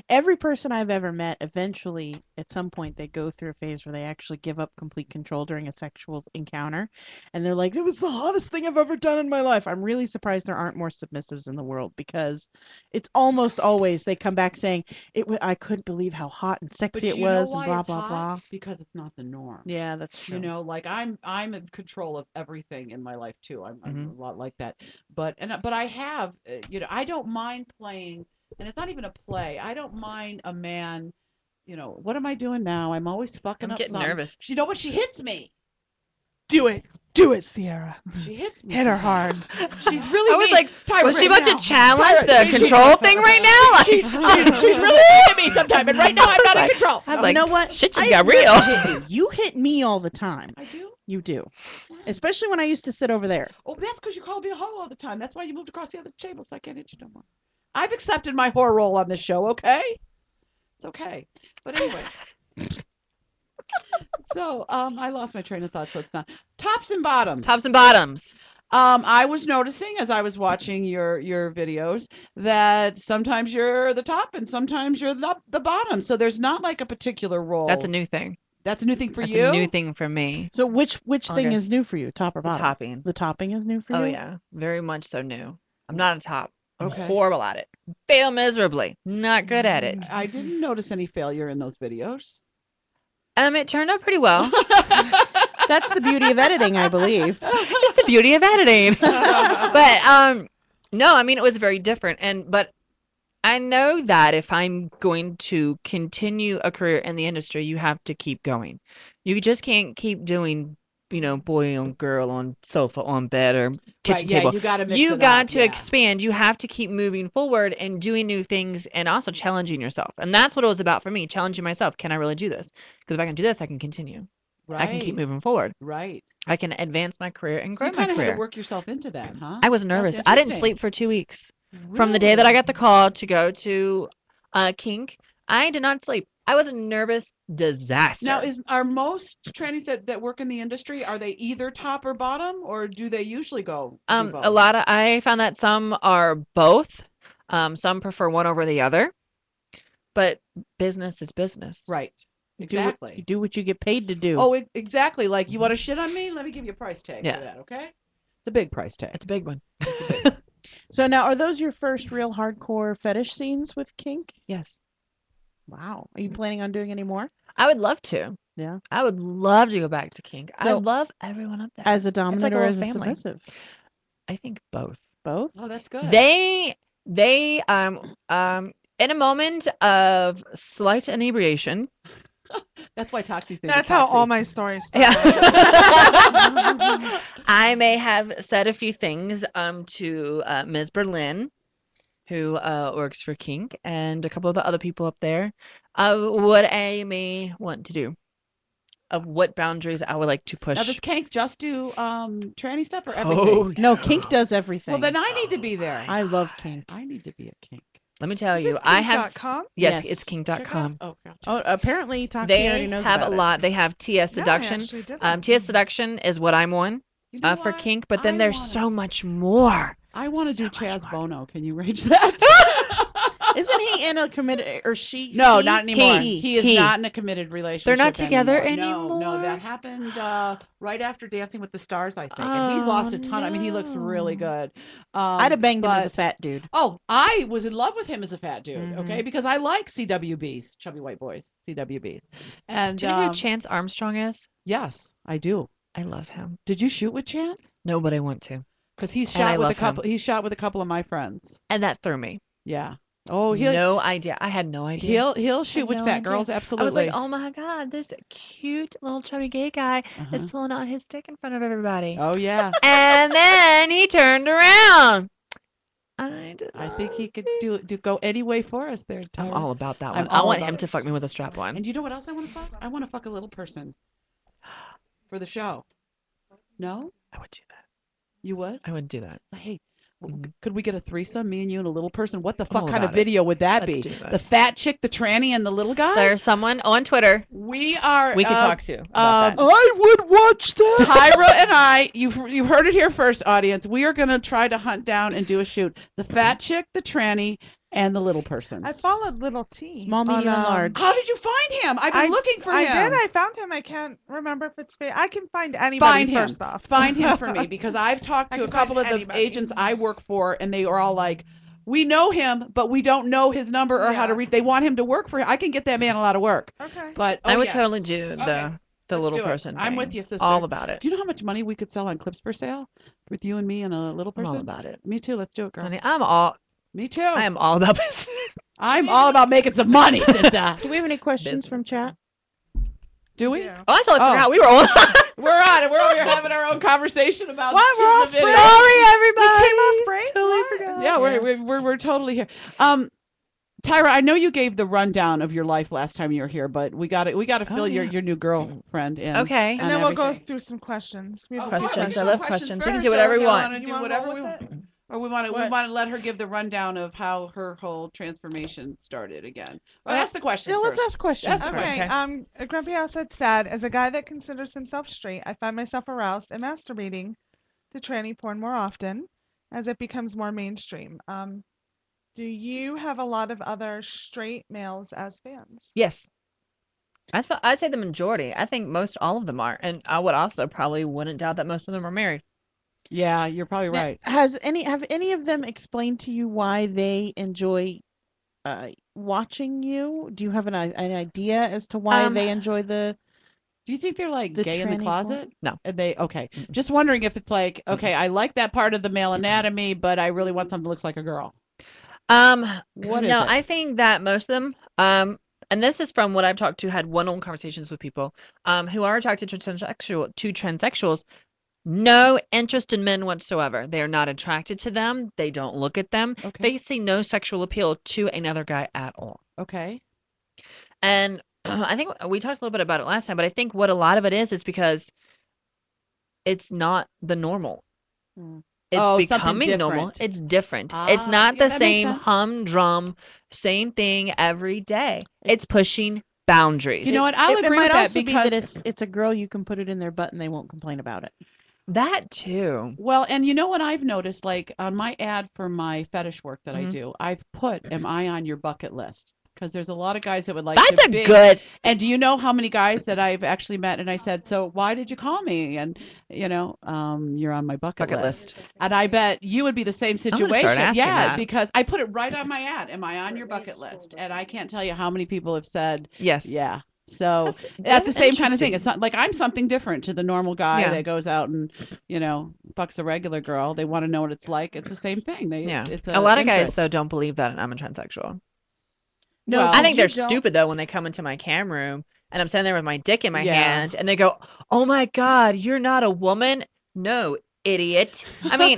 Every person I've ever met, eventually, at some point, they go through a phase where they actually give up complete control during a sexual encounter, and they're like, "It was the hottest thing I've ever done in my life." I'm really surprised there aren't more submissives in the world, because it's almost always they come back saying, I couldn't believe how hot and But sexy it you know was, and why blah it's blah hot? blah. Because it's not the norm. Yeah, that's true. Like I'm in control of everything in my life too. I'm Mhm. a lot like that. But I have, I don't mind playing, and it's not even a play. I don't mind a man. What am I doing now? I'm always fucking I'm up getting something. nervous. You know what? She hits me. Do it, Sierra. She hits me. Hit her hard. sometimes. She's really I was mean. like, Tyra, was she right about now. to challenge Tyra, the control thing right now? Like, She's really mean to me sometimes, and right now I'm not in control. I was You like, know what? shit just I got never real. hit you. You hit me all the time. I do. You do. Especially when I used to sit over there. Oh, that's because you called me a hoe all the time. That's why you moved across the other table, so I can't hit you no more. I've accepted my whore role on this show, okay? It's okay. But anyway. So, I lost my train of thought, so it's not. Tops and bottoms. Tops and bottoms. I was noticing as I was watching your videos that sometimes you're the top and sometimes you're the bottom. So there's not like a particular role. That's a new thing. That's a new thing for That's you? a new thing for me. So which thing Okay. is new for you? Top or The bottom? topping. The topping is new for you? Oh yeah, very much so new. I'm not a top. I'm Okay. horrible at it. Fail miserably. Not good at it. I didn't notice any failure in those videos. It turned out pretty well. That's the beauty of editing, I believe. It's the beauty of editing. But no, I mean it was very different. But I know that if I'm going to continue a career in the industry, you have to keep going. You just can't keep doing, boy on girl on sofa on bed or kitchen yeah, table. you got to mix You it got up, to yeah. expand. You have to keep moving forward and doing new things and also challenging yourself. And that's what it was about for me, challenging myself. Can I really do this? Because if I can do this, I can continue. Right. I can keep moving forward. Right. I can advance my career and So grow you my kind of had career. to work yourself into that, huh? I was nervous. That's I didn't interesting. sleep for 2 weeks. From the day that I got the call to go to Kink, I did not sleep. I was a nervous disaster. Now, are most trannies that work in the industry, are they either top or bottom, or do they usually go do both? a lot of I found that some are both. Some prefer one over the other. But business is business. Right. You Exactly. do what you get paid to do. Oh, exactly. Like, you want to shit on me? Let me give you a price tag Yeah. for that, okay? It's a big price tag. It's a big one. So now, are those your first real hardcore fetish scenes with kink? Yes. Wow. Are you planning on doing any more? I would love to. Yeah. I would love to go back to Kink. I So, love everyone up there. As a dominant like a or little as a family. submissive? I think both. Both? Oh, that's good. They in a moment of slight inebriation. That's why Toxie's name That's is how Toxie. all my stories start. Yeah. I may have said a few things to Ms. Berlin, who works for Kink, and a couple of the other people up there, what I may want to do, of what boundaries I would like to push. Now, does Kank just do tranny stuff or everything? Oh, No, kink does everything. Well, then I need to be there. I love kink. I need to be a kink. let me tell Is you, this I have. kink.com? Yes, Yes. it's Check it out. kink.com. Oh, gotcha. Oh, apparently Toxie already They knows have a about it. lot. They have TS Yeah, I Seduction. actually didn't. TS Seduction is what I'm on You know for what? Kink, but then I there's wanna- so much more. I want to do so much Chaz more. Bono. Can you arrange that? Isn't he in a committed or she? No, he? not anymore. He. He is He. not in a committed relationship. They're not together anymore. No, anymore? that happened right after Dancing with the Stars, I think. And he's lost a ton. I mean, he looks really no. good. I'd have banged him as a but- fat dude. Oh, I was in love with him as a fat dude. Mhm. Okay, because I like CWBs, chubby white boys, CWBs. And Do you know who Chance Armstrong is? yes, I do. I love him. Did you shoot with Chance? No, but I want to. Because he's And I shot with a love him. couple. He's shot with a couple of my friends. And that threw me. Yeah. Oh, he'll No idea. I had no idea. he'll shoot with no fat idea. girls. I Absolutely. was like, oh my God, this cute little chubby gay guy is Uh-huh. pulling out his dick in front of everybody. Oh yeah. And then he turned around. I think he could go any way for us there. I'm Tara. all about that I'm one. I all want about him it. to fuck me with a strap on. And you know what else I want to fuck? I want to fuck a little person for the show. No, I would do that. you would? I would do that. Hey, Mhm. could we get a threesome, me and you and a little person? What the fuck all kind of about it. video would that Let's be? do that. The fat chick, the tranny, and the little guy? There's someone on Twitter We are. we could talk to about that. I would watch that. Tyra and I, you've heard it here first, audience. We are gonna try to hunt down and do a shoot. The fat chick, the tranny, and the little person. I followed Little T. Small, medium, and large. How did you find him? I've been looking for him. I did. I found him. I can't remember if it's I can find anybody Find him. first off. Find him for me because I've talked I to a can couple of find the anybody. agents I work for, and they are all like, "We know him, but we don't know his number or how to Yeah. reach." They want him to work for him. I can get that man a lot of work, Okay. but I would yeah. totally do the Okay. the Let's little do it. person. I'm thing. with you, sister. All about it. Do you know how much money we could sell on clips per sale with you and me and a little I'm person? all about it. Me too. Let's do it, girl. Honey, Me too. I am all about business. I'm all about making some money, sister. Do we have any questions from chat? Do we? Yeah. Oh, I totally Oh. forgot we were on. We're on it. We're over here having our own conversation about What? We're shooting off the video. break? Sorry, everybody. We came off break. Totally What? forgot. Yeah, we're totally here. Tyra, I know you gave the rundown of your life last time you were here, but we got to Oh, fill yeah. your new girlfriend in. Okay. And on then we'll go everything. through some questions. We have Oh, a few Questions. I we love can questions. We can first, do whatever or we we want. want to You do wanna whatever roll we with want. it? Or we want What? to let her give the rundown of how her whole transformation started again. Well, Well, ask the questions Yeah, let's first. ask questions. That's first. Okay. Okay. Grumpy House said, sad. As a guy that considers himself straight, I find myself aroused and masturbating to tranny porn more often as it becomes more mainstream. Do you have a lot of other straight males as fans? Yes. I'd say the majority. I think most all of them are. And I would also probably wouldn't doubt that most of them are married. Yeah, you're probably Now, right. have any of them explained to you why they enjoy watching you? Do you have an idea as to why Um, they enjoy the Do you think they're like the gay in the tranny porn? closet? No. And they okay. Just wondering if it's like, okay, I like that part of the male anatomy, but I really want something that looks like a girl. What is no, it? I think that most of them, and this is from what I've talked to, had one-on-one conversations with people, who are attracted to transsexuals, no interest in men whatsoever. They are not attracted to them. They don't look at them. Okay. They see no sexual appeal to another guy at all. Okay. And I think we talked a little bit about it last time, but I think what a lot of it is because it's not the normal. Mm. It's Oh, something becoming normal. different. It's different. It's not yeah, the that makes same sense. humdrum, same thing every day. It's pushing boundaries. You know what? I'll It agree might with that also because be that it's a girl, you can put it in their butt and they won't complain about it. That too. well, and you know what I've noticed, like on my ad for my fetish work that I Mhm. do, I've put, "Am I on your bucket list?" Because there's a lot of guys that would like That's to a be. good. And do you know how many guys that I've actually met? And I said, "So why did you call me?" And you're on my bucket list. And I bet you would be the same I'm gonna start situation. asking Yeah, that. because I put it right on my ad. Am I on your bucket list? And I can't tell you how many people have said, Yes. yeah. So That's the same kind of thing. interesting. It's not like I'm something different to the normal guy Yeah. that goes out and, fucks a regular girl. They want to know what it's like. It's the same thing. Yeah. It's A lot of guys interest. though don't believe that I'm a transsexual. No, Well, I think you they're don't- stupid though when they come into my cam room and I'm sitting there with my dick in my Yeah. hand and they go, "Oh my God, you're not a woman?" No, idiot. I mean,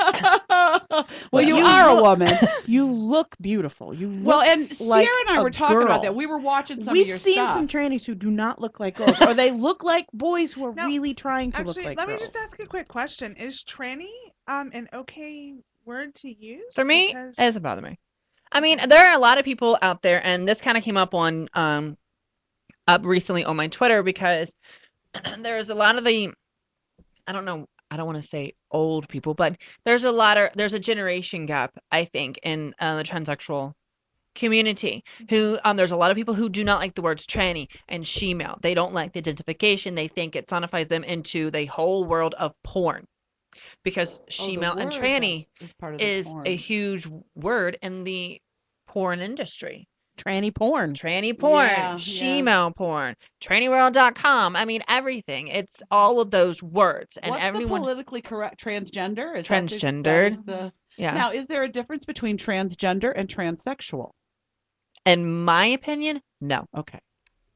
well, you You are a look- woman. You look beautiful. You look Well, and like Sierra and I a were talking about girl. that. We were watching some We've of your seen stuff. some trannies who do not look like girls, or they look like boys who are Now, really trying to look Actually, like let girls. me just ask a quick question. Is tranny an okay word to use? for me, Because it doesn't bother me. I mean, there are a lot of people out there, and this kind of came up on up recently on my Twitter because there's a lot of the I don't know, I don't want to say old people, but there's a generation gap, I think, in the transsexual community who there's a lot of people who do not like the words tranny and she-male. They don't like the identification. They think it sonifies them into the whole world of porn because she-male and tranny is part of the is porn. a huge word in the porn industry. Tranny porn. Tranny porn, Yeah, she-male porn, trannyworld.com. I mean, everything. It's all of those words. And What's everyone. the politically correct transgender? Is that Transgendered. the Yeah. Now, is there a difference between transgender and transsexual? In my opinion, no. Okay.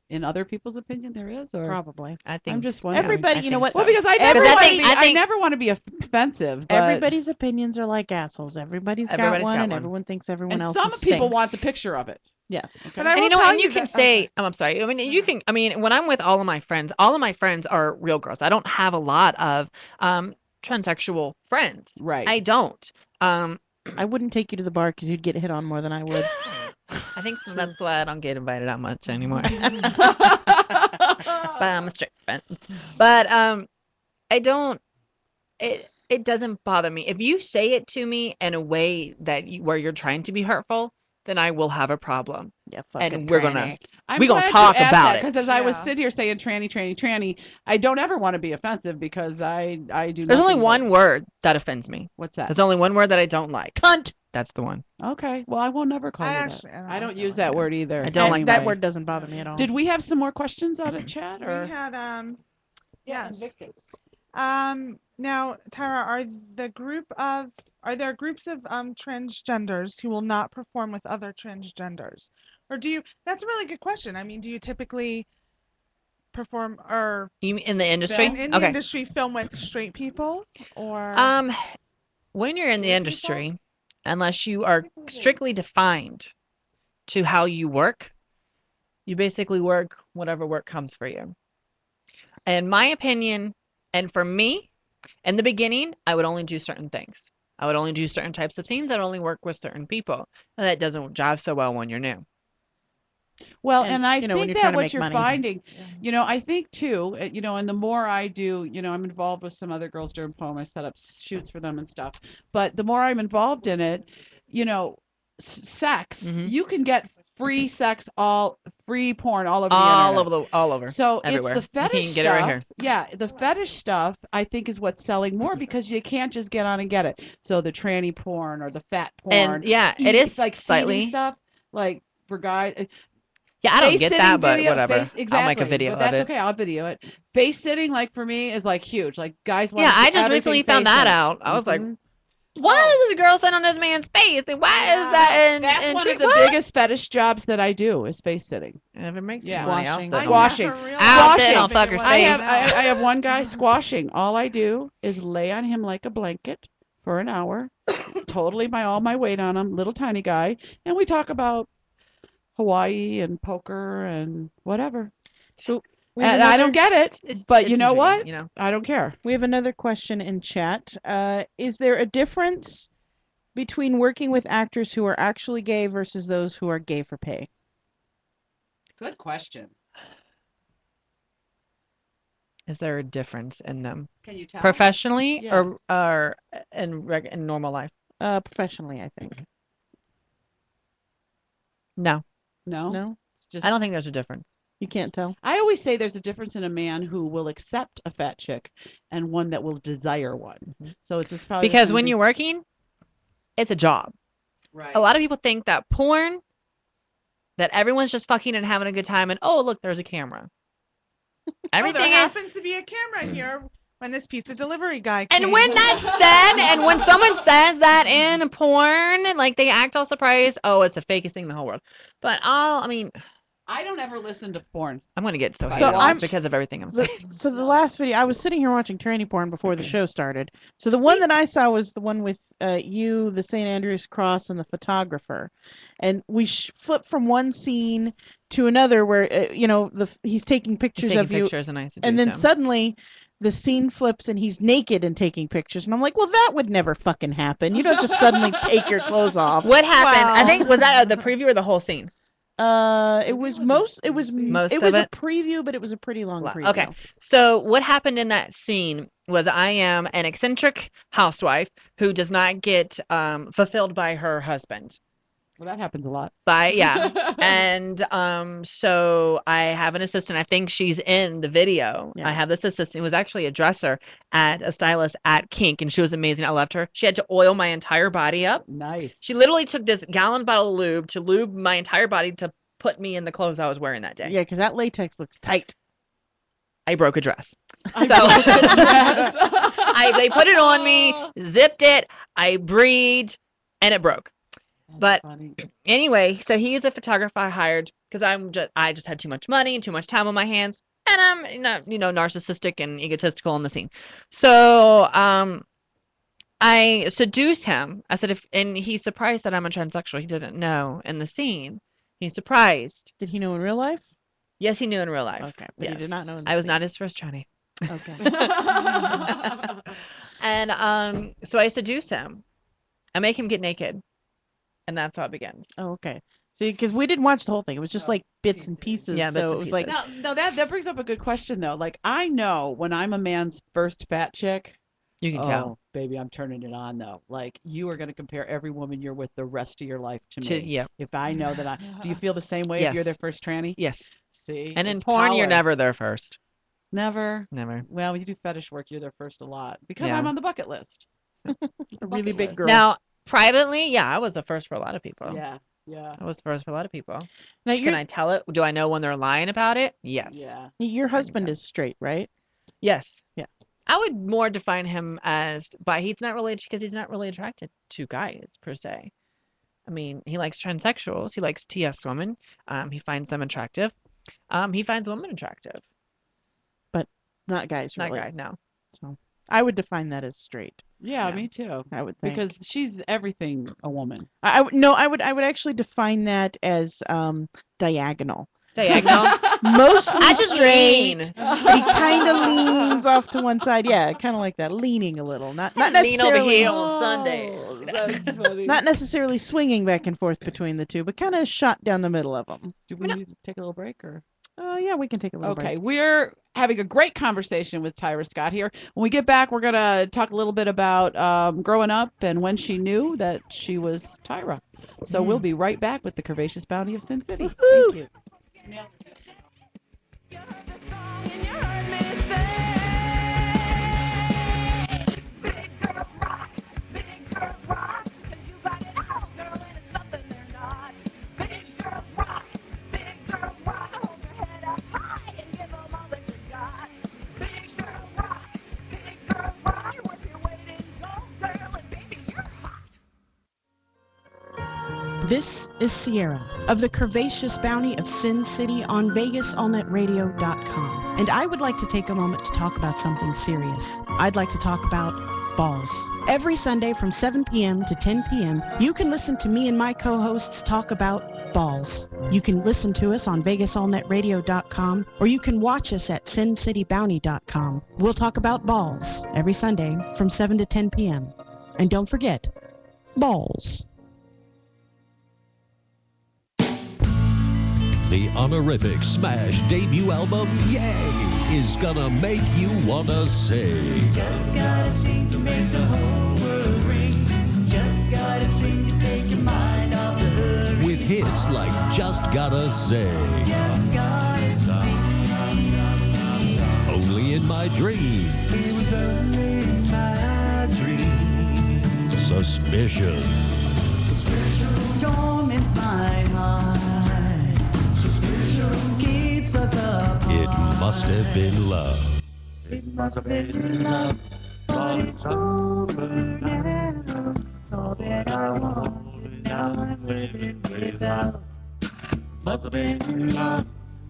In other people's opinion, there is, or Probably. I think I'm just wondering. Everybody, I you know think what? Well, so. because I Every- never I want to think- be. I I think- never want to be offensive. But, Everybody's opinions are like assholes. Everybody's got Everybody's one, got and one. everyone thinks everyone and else some people stinks. want the picture of it. Yes. But I And will you know, tell and you you can that- say, I'm sorry. I mean, you can. I mean, when I'm with all of my friends are real girls. I don't have a lot of transsexual friends. Right. I don't. I wouldn't take you to the bar because you'd get hit on more than I would. I think that's why I don't get invited out much anymore. But I'm a straight friend. But I don't. It doesn't bother me if you say it to me in a way where you're trying to be hurtful. Then I will have a problem. Yeah, fucking And we're gonna tranny. I'm we gonna glad you talk asked about that, it. because as I was Yeah. sitting here saying tranny, I don't ever want to be offensive because I do. There's only nothing one but- word that offends me. What's that? There's only one word that I don't like. Cunt. That's the one. Okay. Well, I will never call I you actually- that. I don't I like don't that use one that either. word either. I don't like That anyway. word doesn't bother me at all. Did we have some more questions out of chat, or? We had yes. Invictus. Now, Tara, are there groups of transgenders who will not perform with other transgenders? Or that's a really good question. I mean, do you typically perform or You mean in the industry? in the Okay. industry film with straight people or When you're in the Gay people? industry, unless you are strictly defined to how you work, you basically work whatever work comes for you. In my opinion, and for me, in the beginning, I would only do certain things. I would only do certain types of scenes. I'd only work with certain people. And that doesn't jive so well when you're new. Well, And, and I you know, when think you're trying that to what make you're money. finding, I think too, and the more I do, I'm involved with some other girls during Poem. I set up shoots for them and stuff. But the more I'm involved in it, sex, you can get free sex, free porn all over the internet. All over. So everywhere. it's the You fetish can get stuff. it right here. Yeah, the fetish stuff I think is what's selling more because you can't just get on and get it. So the tranny porn or the fat porn. And yeah, it is like slightly feeding stuff, like for guys. Yeah, I don't Face get sitting that, but video, whatever. exactly, I'll make a video but of that's it. okay. I'll video it. Face sitting, like for me, is like huge. Like guys want. Yeah, to I see just everything recently found face that in. out. I was like, Mhm. why is this girl sitting on this man's face? And why is that? That's one of the biggest fetish jobs that I do is face sitting. If it makes Yeah. money, I'll Squashing. sit on Squashing. it. I'll sit on Squashing. fucker's I face. have one guy squashing. All I do is lay on him like a blanket for an hour, totally all my weight on him, little tiny guy, and we talk about Hawaii and poker and whatever. So And I don't get it, but it's you know what? intriguing, I don't care. we have another question in chat. Is there a difference between working with actors who are actually gay versus those who are gay for pay? Good question. Is there a difference in them? Can you tell? Professionally Yeah. or in normal life? Professionally, I think. No. No. No, It's just I don't think there's a difference. you can't tell. I always say there's a difference in a man who will accept a fat chick and one that will desire one. So it's just probably the Because same when thing. you're working, it's a job. Right. A lot of people think that porn, that everyone's just fucking and having a good time, and oh, look, there's a camera. Everything there is. happens to be a camera here when this pizza delivery guy And came. when that's said, and when someone says that in porn, like they act all surprised, oh, it's the fakest thing in the whole world. But I don't ever listen to porn. I'm gonna get so So heated I'm- because of everything I'm saying. So the last video, I was sitting here watching tranny porn before the show started. So the one that I saw was the one with you, the St. Andrew's Cross, and the photographer. And we flipped from one scene to another where, he's taking pictures Taking of you. pictures and I seduce And then him. suddenly the scene flips and he's naked and taking pictures. And I'm like, well, that would never fucking happen. You don't just suddenly take your clothes off. What happened? I Wow. think was that the preview or the whole scene? It was Most a of preview, but it was a pretty long preview. Okay. So what happened in that scene was I am an eccentric housewife who does not get fulfilled by her husband. Well, that happens a lot. And so I have an assistant. I think she's in the video. Yeah. I have this assistant who was actually a dresser at a stylist at Kink, and she was amazing. I loved her. She had to oil my entire body up. Nice. She literally took this gallon bottle of lube to lube my entire body to put me in the clothes I was wearing that day. Yeah, because that latex looks tight. I broke a dress. I So they put it on me, zipped it, I breathed, and it broke. But anyway, so he is a photographer I hired because I just had too much money and too much time on my hands, and I'm narcissistic and egotistical in the scene. So I seduced him. I said and he's surprised that I'm a transsexual. He didn't know in the scene. He's surprised. Did he know in real life? Yes, he knew in real life. Okay, but he did not know in the I was scene. not his first tranny. Okay. And so I seduce him. I make him get naked. And that's how it begins. Oh, okay. See, because we didn't watch the whole thing. It was just like bits and pieces. Yeah, bits so and it was like, pieces. No, that brings up a good question though. Like I know when I'm a man's first fat chick, You can tell. baby, I'm turning it on though. Like you are going to compare every woman you're with the rest of your life to me. Yeah. If I know that do you feel the same way if you're Yes. their first tranny? Yes. See? And in it's porn, you're power. never there first. Never. Never. Well, when you do fetish work, you're there first a lot because Yeah. I'm on the bucket list. a really big girl. Now, privately, yeah, I was the first for a lot of people. Yeah. Yeah. I was the first for a lot of people. Now, Can I tell it? Do I know when they're lying about it? Yes. Yeah. your husband is straight, right? Yes. Yeah. I would more define him as, but he's not really, because he's not really attracted to guys per se. I mean, he likes transsexuals. He likes TS women. He finds them attractive. He finds women attractive. But not guys, Not really. guys, no. So I would define that as straight. Yeah, Yeah. me too. I would think. Because she's everything a woman. I would actually define that as diagonal. Diagonal. Mostly I just straight. lean. He kind of leans off to one side. Yeah, kind of like that, leaning a little. Not Lean over necessarily here on Sunday. Oh, that's funny. not necessarily swinging back and forth between the two, but kind of shot down the middle of them. Do we need to take a little break or? Yeah, we can take a little break. Okay, we're having a great conversation with Tyra Scott here. When we get back, we're gonna talk a little bit about growing up and when she knew that she was Tyra. So we'll be right back with the Curvaceous Bounty of Sin City. Thank you. This is Sierra of the Curvaceous Bounty of Sin City on VegasAllNetRadio.com. And I would like to take a moment to talk about something serious. I'd like to talk about balls. Every Sunday from 7 p.m. to 10 p.m., you can listen to me and my co-hosts talk about balls. You can listen to us on VegasAllNetRadio.com, or you can watch us at SinCityBounty.com. We'll talk about balls every Sunday from 7 to 10 p.m. And don't forget, balls. The honorific Smash debut album, Yay, is gonna make you wanna say. Just gotta sing to make the whole world ring. Just gotta sing to take your mind off the hood. With hits like Just Gotta Say. Just gotta sing. Only in My Dreams. It was only my dream. Suspicion. Suspicion torments my mind. Keeps us up. It Must Have Been Love. It must have been love, but it's over now. It's all that I wanted, now I'm living without. Must have been love,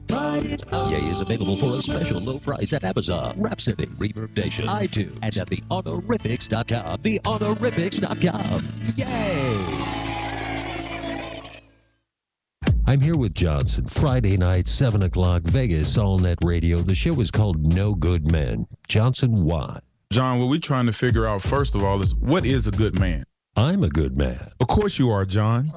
but it's over. Yay is available for a special low price at Amazon, Rhapsody, Reverb Nation, iTunes, and at thehonorifics.com. Thehonorifics.com. Yay! I'm here with Johnson, Friday night, 7 o'clock, Vegas, All Net Radio. The show is called No Good Men. Johnson, why? John, what we're trying to figure out, first of all, is what is a good man? I'm a good man. Of course you are, John.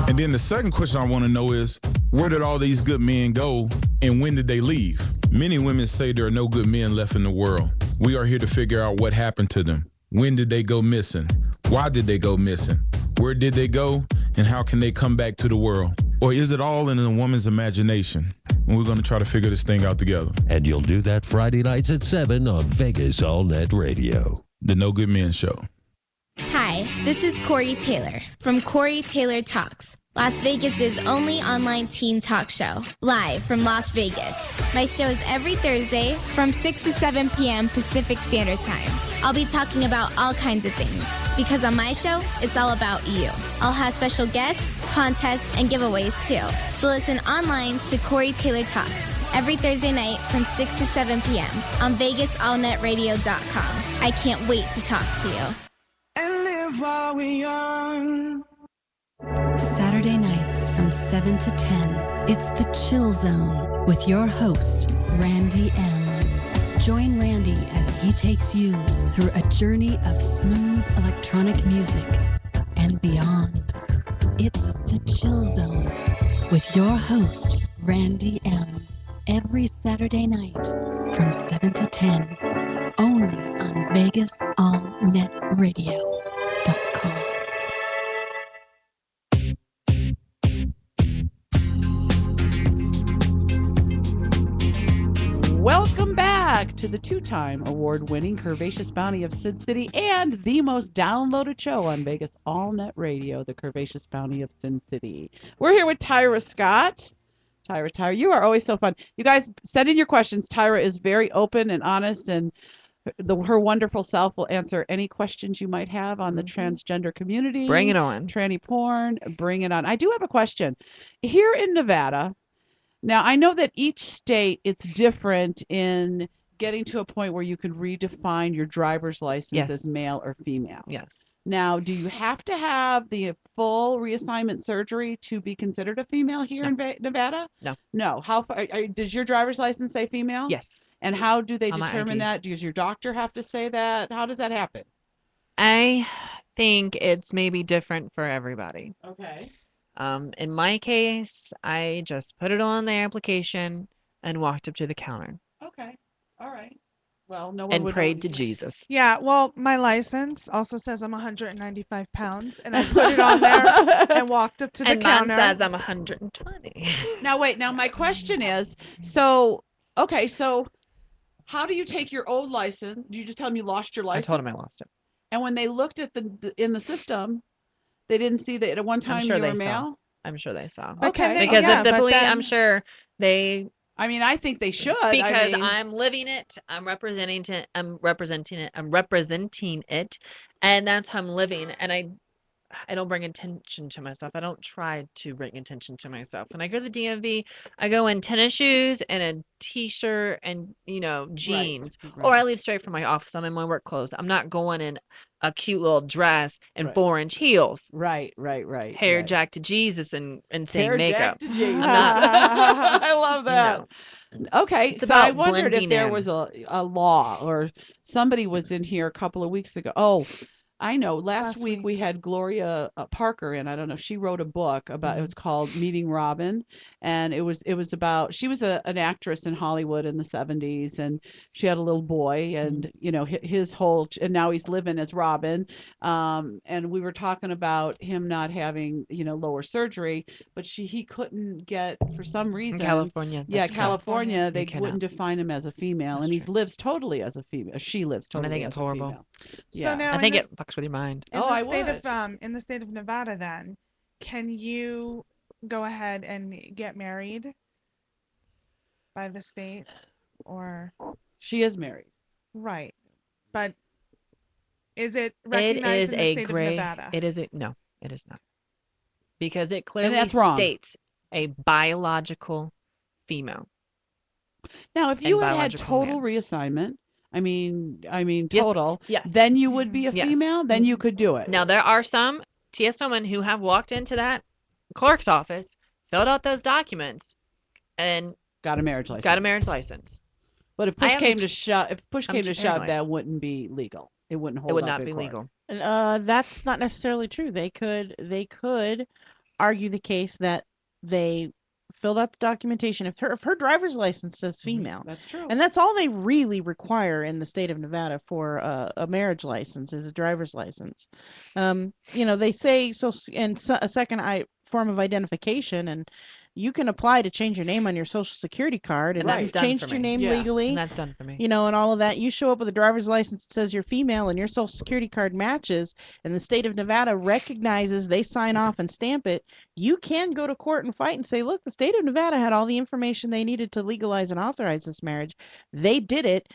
And then the second question I want to know is, where did all these good men go and when did they leave? Many women say there are no good men left in the world. We are here to figure out what happened to them. When did they go missing? Why did they go missing? Where did they go? And how can they come back to the world? Or is it all in a woman's imagination? And we're going to try to figure this thing out together. And you'll do that Friday nights at 7 on Vegas All Net Radio. The No Good Men Show. Hi, this is Corey Taylor from Corey Taylor Talks, Las Vegas's only online teen talk show, live from Las Vegas. My show is every Thursday from 6 to 7 p.m. Pacific Standard Time. I'll be talking about all kinds of things, because on my show, it's all about you. I'll have special guests, contests, and giveaways too. So listen online to Corey Taylor Talks every Thursday night from 6 to 7 p.m. on VegasAllNetRadio.com. I can't wait to talk to you. And live while we're young. Saturday nights from 7 to 10, it's The Chill Zone with your host, Randy M. Join Randy as he takes you through a journey of smooth electronic music and beyond. It's The Chill Zone with your host, Randy M. Every Saturday night from 7 to 10, only on VegasAllNetRadio.com. Welcome back to the two-time award-winning Curvaceous Bounty of Sin City and the most downloaded show on Vegas All Net Radio, the Curvaceous Bounty of Sin City. We're here with Tyra Scott. Tyra, you are always so fun. You guys send in your questions. Tyra is very open and honest, and her wonderful self will answer any questions you might have on the transgender community. Bring it on. Tranny porn, bring it on. I do have a question. Here in Nevada, now, I know that each state, it's different in getting to a point where you could redefine your driver's license Yes. as male or female. Yes. Now, do you have to have the full reassignment surgery to be considered a female here in Nevada? No. No. How far does your driver's license say female? Yes. And how do they On my determine IDs. that? Does your doctor have to say that? How does that happen? I think it's maybe different for everybody. Okay. In my case, I just put it on the application and walked up to the counter Okay. All right. Well, no one and would prayed to Jesus. Yeah, well, my license also says I'm 195 pounds, and I put it on there and walked up to the And counter. mine says I'm 120. Now wait. Now my question is, so okay, so how do you take your old license? You just tell them you lost your I license. told him I lost it. And when they looked at in the system, they didn't see that at one time I'm sure you were they saw. male. I'm sure they saw. But can Okay. they- Because yeah, the but police, then- I'm sure they. I mean, I think they should. Because I mean, I'm living it, I'm representing it, I'm representing it, and that's how I'm living. And I don't bring attention to myself. I don't try to bring attention to myself. When I go to the DMV, I go in tennis shoes and a t-shirt and jeans, or I leave straight from my office. I'm in my work clothes. I'm not going in a cute little dress and Right. 4-inch heels. Right. Hair right. jacked to Jesus and saying Hair makeup. jacked to Jesus. I'm not. I love that. Okay, It's so I about wondered if blending there in. was a law or somebody was in here a couple of weeks ago. Oh, I know. Last week we had Gloria Parker in. I don't know. She wrote a book about. It was called Meeting Robin, and it was about. She was an actress in Hollywood in the 70s, and she had a little boy, and his whole. And now he's living as Robin. And we were talking about him not having lower surgery, but he couldn't get for some reason. California. Yeah, that's correct. California. They You cannot. wouldn't define him as a female, and he lives totally as a female. She lives And I totally think as it's a horrible. female. So Yeah. now I in think this- it fucks with your mind. In Oh, the I state would. of in the state of Nevada, then, can you go ahead and get married by the state, or She is married. right? But is it It recognized is in the a state gray. of Nevada? No, it is not. Because it clearly that's wrong. states a biological female. Now, if And you had biological total reassignment, I mean Yes, total, yes. then you would be a Yes. female. Then you could do it. Now there are some TS women who have walked into that clerk's office, filled out those documents, and got a marriage license. got a marriage license. But if I push am came ch- to shove, I'm shove, that wouldn't be legal. It wouldn't hold. It would up not in be court. legal. And that's not necessarily true. They could argue the case that they filled out the documentation. If her driver's license says female, That's true. and that's all they really require in the state of Nevada for a marriage license is a driver's license. They say a second form of identification, and you can apply to change your name on your social security card, and And if that's you've done changed for your me. name Yeah. legally, And that's done for me. and all of that, you show up with a driver's license that says you're female and your social security card matches, and the state of Nevada recognizes, they sign off and stamp it, you can go to court and fight and say, look, the state of Nevada had all the information they needed to legalize and authorize this marriage. They did it.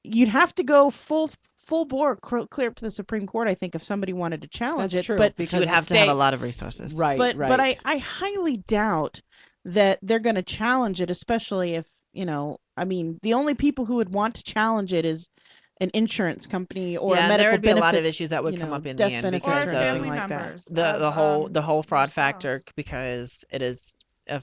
You'd have to go full board clear up to the Supreme Court, I think, if somebody wanted to challenge That's it. true, But because You would the have to have a state- lot of resources. Right. but right. I highly doubt that they're going to challenge it, especially if the only people who would want to challenge it is an insurance company or Yeah, a medical there would be a lot of benefits, issues that would come up in the death end benefits because or of something family like that. members. the whole fraud factor, themselves. because it is a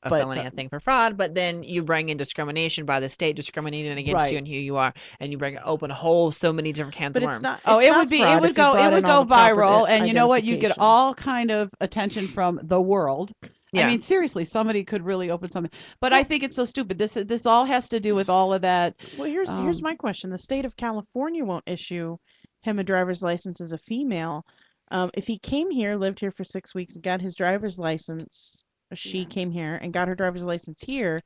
But- felony, I think, for fraud. But then you bring in discrimination by the state discriminating against Right. you and who you are, and you bring open so many different cans But of it's worms. not. Oh, it's it not would be. fraud It if would you go. brought It would in all go the proper viral, and you know what? You'd get identification. all kind of attention from the world. Yeah. I mean, seriously, somebody could really open something. But I think it's so stupid. This all has to do with all of that. Well, here's my question: the state of California won't issue him a driver's license as a female. If he came here, lived here for 6 weeks, and got his driver's license, she came here and got her driver's license here.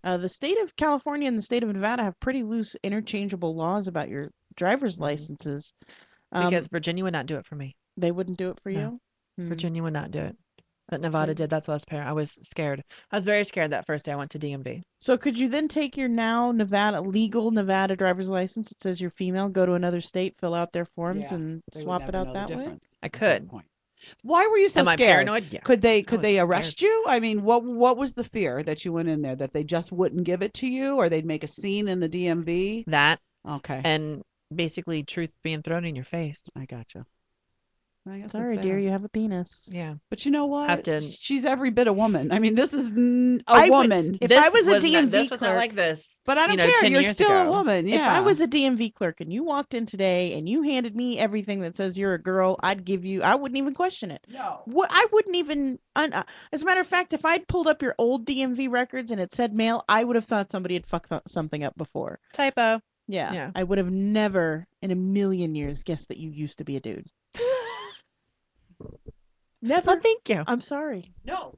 The state of California and the state of Nevada have pretty loose, interchangeable laws about your driver's licenses. Because Virginia would not do it for me. They wouldn't do it for No. you. Virginia would not do it. But Nevada did. That's why I was scared. I was very scared that first day I went to DMV. So could you then take your now legal Nevada driver's license? It says you're female. Go to another state, fill out their forms, Yeah, and they swap wouldn't it ever out know the that way. difference. I That's the could. point. Why were you so Am I scared? paranoid? Yeah. Could they was they scared. arrest you? I mean, what was the fear that you went in there, that they just wouldn't give it to you, or they'd make a scene in the DMV? That Okay, and basically truth being thrown in your face. I gotcha. I guess Sorry, it's dear, sad. you have a penis. Yeah. But you know Have what? to. She's every bit a woman. I mean, this is a I would- woman. If This I was a not, DMV this was not clerk, like this. But I don't you know, care. 10 You're years still ago. a woman. if Yeah. I was a DMV clerk and you walked in today and you handed me everything that says you're a girl, I'd give you. I wouldn't even question it. No. What I wouldn't even. As a matter of fact, if I'd pulled up your old DMV records and it said male, I would have thought somebody had fucked something up before. Typo. Yeah. Yeah. I would have never in a million years guessed that you used to be a dude. Never. Well, thank you. I'm sorry. No.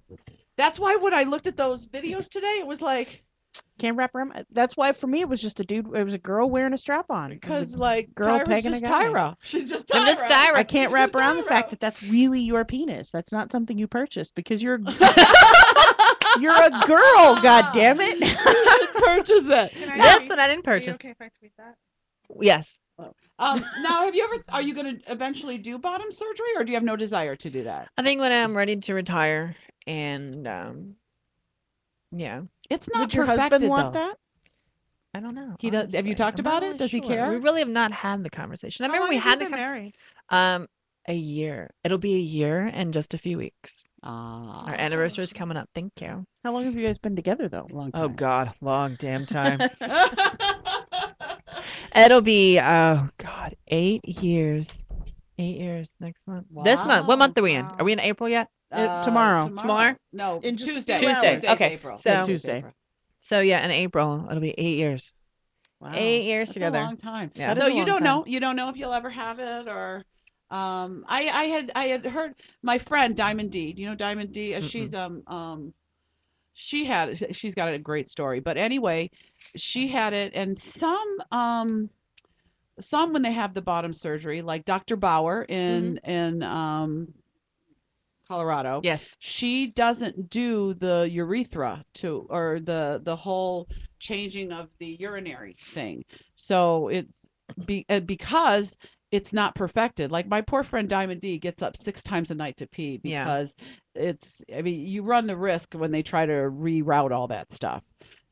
That's why when I looked at those videos today, it was like, Can't wrap around. That's why for me it was just a dude. It was a girl wearing a strap on. because like girl Tyra's pegging a just guy. Tyra. She's just Tyra. I'm just Tyra. I can't wrap around the fact that that's really your penis. That's not something you purchased because you're you're a girl. God damn it! Purchase it. Yes, and I didn't Are you purchase. okay if I tweet that? Yes. Now, have you ever? Are you going to eventually do bottom surgery, or do you have no desire to do that? I think when I'm ready to retire and yeah. It's not Would your perfected, husband want though. that? I don't know. He does. Have you honestly. talked I'm not about it? really Does he sure. care? We really have not had the conversation. I How remember long we have had you the been conversation. married? A year. It'll be a year and just a few weeks. Ah, Our anniversary is coming up. Thank you. How long have you guys been together though? long Oh time. God, long damn time. It'll be 8 years. 8 years next month. This month. What month are we in? Are we in April yet? Tomorrow. Tomorrow? No, In just a Tuesday. few Tuesday. hours. Tuesday's Okay. April. So- Tuesday. So yeah, in April it'll be 8 years. Wow. 8 years That's together. a long time. Yeah. That So is a you long don't time. know. You don't know if you'll ever have it, or I had heard my friend Diamond D. Do you know Diamond D? She's she's got a great story. But anyway, she had it, and some when they have the bottom surgery, like Dr. Bauer in Colorado. Yes. She doesn't do the urethra or the whole changing of the urinary thing. So it's because it's not perfected. Like my poor friend Diamond D gets up 6 times a night to pee Yeah. because I mean, you run the risk when they try to reroute all that stuff.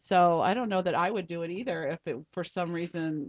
So I don't know that I would do it either if it for some reason,